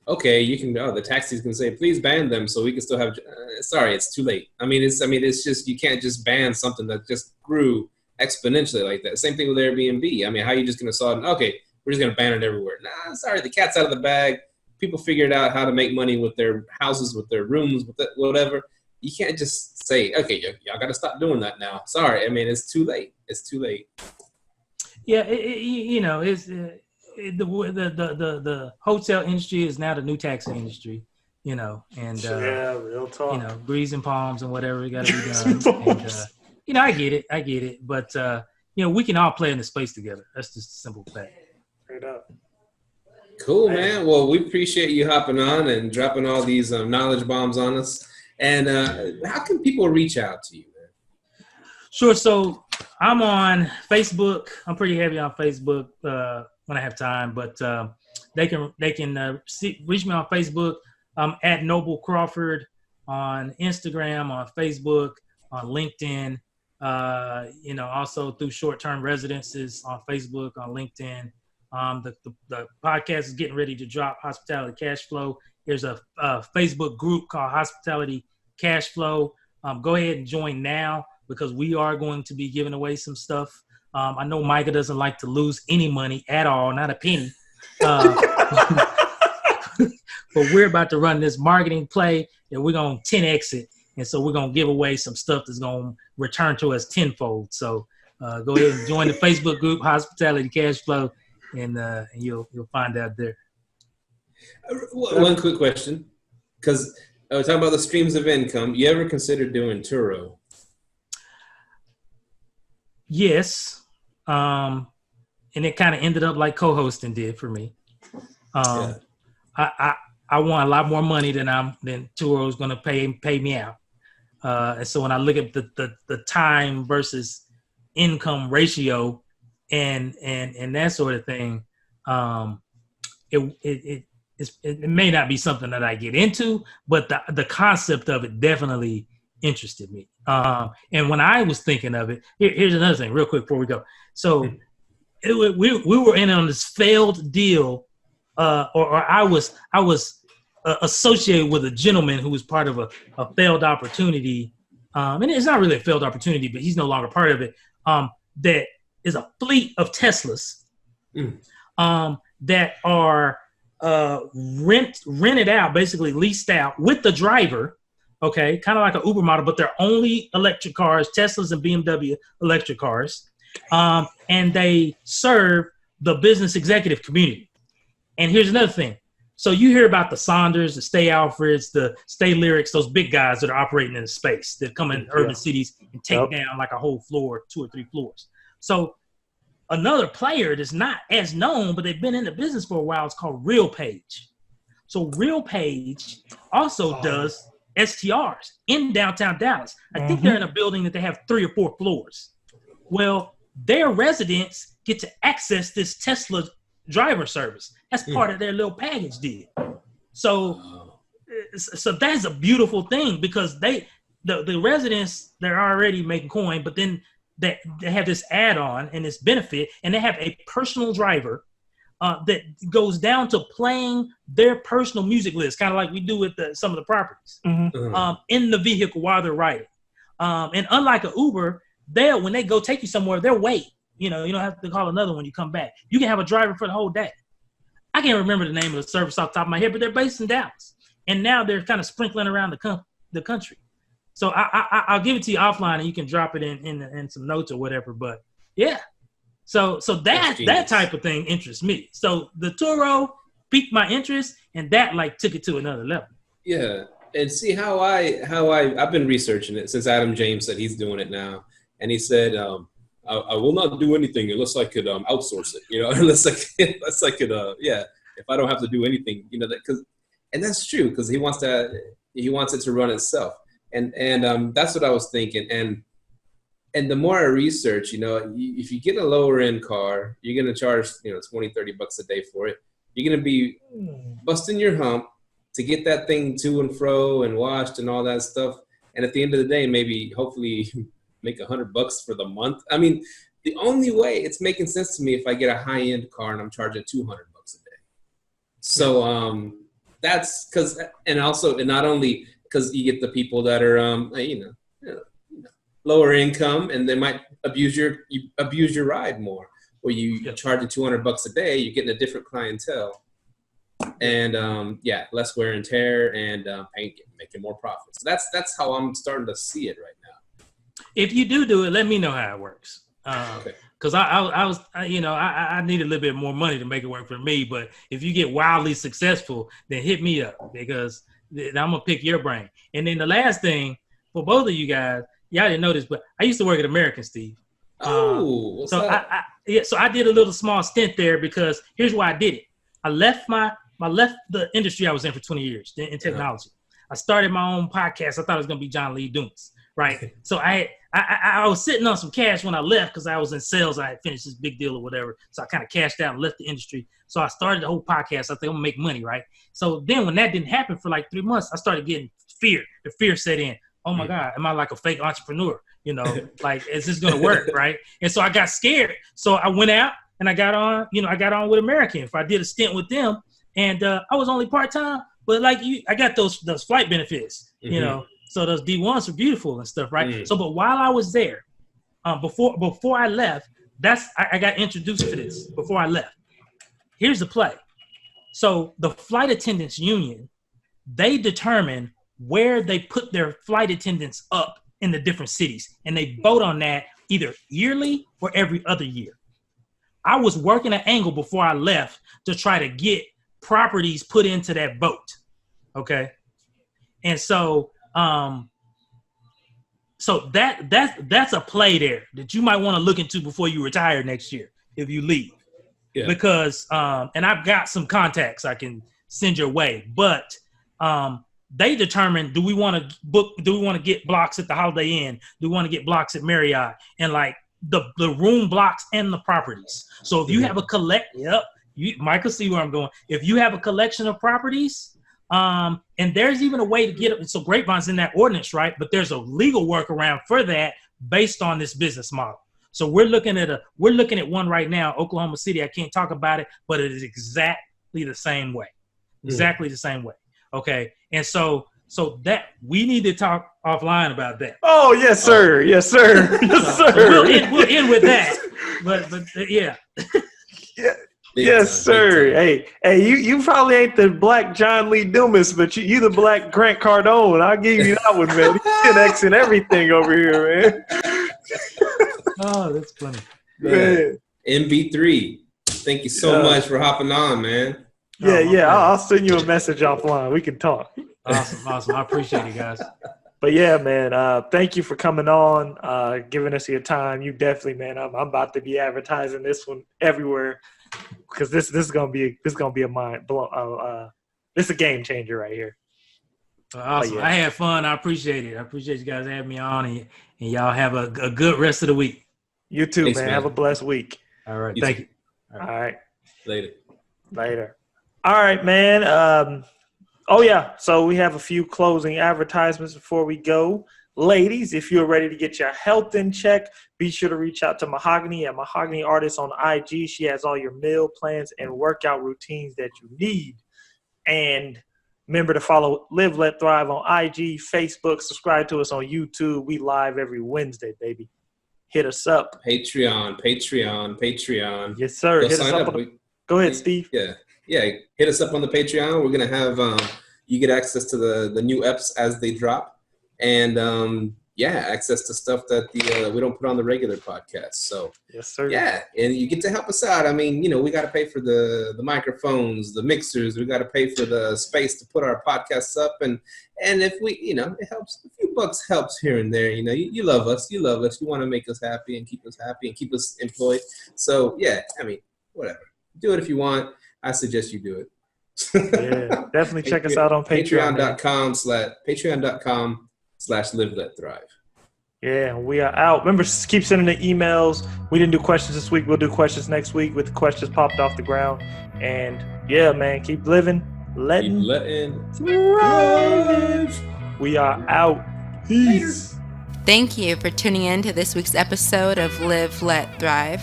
Okay, you can, the taxis can say, please ban them so we can still have, sorry, it's too late. It's just, you can't just ban something that just grew exponentially like that. Same thing with Airbnb. How are you just going to solve it? Okay, we're just going to ban it everywhere. Nah, sorry, the cat's out of the bag. People figured out how to make money with their houses, with their rooms, with whatever. You can't just say, okay, y'all got to stop doing that now. Sorry, it's too late. It's too late. Yeah, it's the hotel industry is now the new taxi industry, and real talk. breeze and palms and whatever got to be done. And, I get it, but we can all play in the space together. That's just a simple fact. Straight up. Cool, man. Well, we appreciate you hopping on and dropping all these knowledge bombs on us. And how can people reach out to you, man? Sure. So I'm on Facebook. I'm pretty heavy on Facebook when I have time, but they can reach me on Facebook. I'm at Noble Crawford on Instagram, on Facebook, on LinkedIn. Also through short-term residences on Facebook, on LinkedIn. The podcast is getting ready to drop, Hospitality Cash Flow. There's a Facebook group called Hospitality Cash Flow. Go ahead and join now, because we are going to be giving away some stuff. I know Myka doesn't like to lose any money at all, not a penny. But we're about to run this marketing play, and we're going to 10X it. And so we're going to give away some stuff that's going to return to us tenfold. So go ahead and join the Facebook group, Hospitality Cash Flow, and you'll find out there. One quick question, because I was talking about the streams of income. You ever consider doing Turo? Yes. And it kind of ended up like co-hosting did for me. I want a lot more money than Turo is going to pay me out. And so when I look at the time versus income ratio and that sort of thing, it may not be something that I get into, but the concept of it definitely interested me. And when I was thinking of it, here's another thing real quick before we go. So we were in on this failed deal, or I was associated with a gentleman who was part of a failed opportunity. And it's not really a failed opportunity, but he's no longer part of it. That is a fleet of Teslas that are rented out, basically leased out with the driver. Okay, kind of like an Uber model, but they're only electric cars, Teslas and BMW electric cars. And they serve the business executive community. And here's another thing. So you hear about the Saunders, the Stay Alfreds, the Stay Lyrics, those big guys that are operating in the space that come in urban cities and take down like a whole floor, 2 or 3 floors. So another player that's not as known, but they've been in the business for a while, is called RealPage. So RealPage also does STRs in downtown Dallas. I think they're in a building that they have 3 or 4 floors. Well, their residents get to access this Tesla driver service. That's part of their little package deal. So that's a beautiful thing, because the residents, they're already making coin, but then they have this add-on and this benefit, and they have a personal driver that goes down to playing their personal music list, kind of like we do with some of the properties in the vehicle while they're riding. And unlike an Uber, when they go take you somewhere, they'll wait. You don't have to call another when you come back. You can have a driver for the whole day. I can't remember the name of the service off the top of my head, but they're based in Dallas. And now they're kind of sprinkling around the country. So I'll give it to you offline, and you can drop it in some notes or whatever. But yeah, so that type of thing interests me. So the Turo piqued my interest, and that like took it to another level. Yeah, and see how I've been researching it since Adam James said he's doing it now, and he said I will not do anything unless I could outsource it. Unless I could if I don't have to do anything, and that's true, because he wants it to run itself. And that's what I was thinking. And the more I research, if you get a lower end car, you're going to charge, $20-$30 a day for it. You're going to be busting your hump to get that thing to and fro and washed and all that stuff. And at the end of the day, maybe hopefully make $100 for the month. I mean, the only way it's making sense to me if I get a high end car and I'm charging $200 a day. So that's because, and not only because you get the people that are lower income, and they might abuse your ride more, where you charge $200 a day, you're getting a different clientele, and less wear and tear, and making more profits. So that's how I'm starting to see it right now. If you do it, let me know how it works. Because I need a little bit more money to make it work for me. But if you get wildly successful, then hit me up, because I'm gonna pick your brain. And then the last thing for both of you guys, y'all didn't know this, but I used to work at American, Steve. So I did a little small stint there, because here's why I did it. I left the industry I was in for 20 years in technology. I started my own podcast. I thought it was gonna be John Lee Dumas. Right. So I was sitting on some cash when I left, because I was in sales. I had finished this big deal or whatever. So I kind of cashed out and left the industry. So I started the whole podcast. I think I'm gonna make money. Right. So then when that didn't happen for like 3 months, I started getting fear. The fear set in. Oh my God, am I like a fake entrepreneur? Like, is this going to work? Right. And so I got scared. So I went out and I got on with American. If I did a stint with them, and I was only part-time, but like I got those flight benefits, So those D1s are beautiful and stuff, right? So, but while I was there, before I left, I got introduced to this before I left. Here's the play. So the flight attendants union, they determine where they put their flight attendants up in the different cities, and they vote on that either yearly or every other year. I was working an angle before I left to try to get properties put into that vote. Okay. And so, that's a play there that you might want to look into before you retire next year, if you leave. Yeah. Because, and I've got some contacts I can send your way, but, they determine, do we want to get blocks at the Holiday Inn? Do we want to get blocks at Marriott? And like the room blocks and the properties. So if you have a Myka, see where I'm going. If you have a collection of properties, and there's even a way to get it. So Grapevine's in that ordinance, right? But there's a legal workaround for that based on this business model. So we're looking at one right now, Oklahoma City. I can't talk about it, but it is exactly the same way. Exactly the same way. Okay, and so that we need to talk offline about that. Oh yes, sir. Yes, sir. Yes, sir. So we'll end with that. But yeah. Yeah. Big Yes, time, sir. big time. Hey, you probably ain't the black John Lee Dumas, but you the black Grant Cardone. I'll give you that one, man. He's 10X and everything over here, man. Oh, that's funny. Yeah. MB3. Thank you so much for hopping on, man. Yeah. I'll send you a message offline. We can talk. Awesome. I appreciate it, guys. But yeah, man, thank you for coming on, giving us your time. You definitely, man. I'm about to be advertising this one everywhere because this is gonna be a mind blow. This is a game changer right here. Awesome. Yeah. I had fun. I appreciate it. I appreciate you guys having me on, and y'all have a good rest of the week. You too, Thanks, man. man. Have a blessed week. All right. You Thank too. you. All right. Later. All right, man. Oh, yeah. So we have a few closing advertisements before we go. Ladies, if you're ready to get your health in check, be sure to reach out to Mahogany at Mahogany Artist on IG. She has all your meal plans and workout routines that you need. And remember to follow Live Let Thrive on IG, Facebook, subscribe to us on YouTube. We live every Wednesday, baby. Hit us up. Patreon. Yes, sir. Go Hit us sign up. up. Go ahead, Steve. Yeah. Hit us up on the Patreon. We're gonna have you get access to the new eps as they drop, and access to stuff that we don't put on the regular podcast. So Yes, sir. yeah, and you get to help us out. I mean, we got to pay for the microphones, the mixers. We got to pay for the space to put our podcasts up, and if we, it helps. A few bucks helps here and there. You love us. You want to make us happy and keep us employed. So yeah, I mean, whatever. Do it if you want. I suggest you do it. Yeah, definitely check us out on Patreon. Patreon.com/liveletthrive. Yeah, we are out. Remember, keep sending the emails. We didn't do questions this week. We'll do questions next week with the questions popped off the ground. And yeah, man, keep living, letting thrive. We are out. Peace. Thank you for tuning in to this week's episode of Live, Let, Thrive.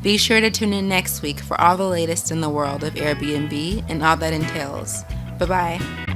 Be sure to tune in next week for all the latest in the world of Airbnb and all that entails. Bye-bye.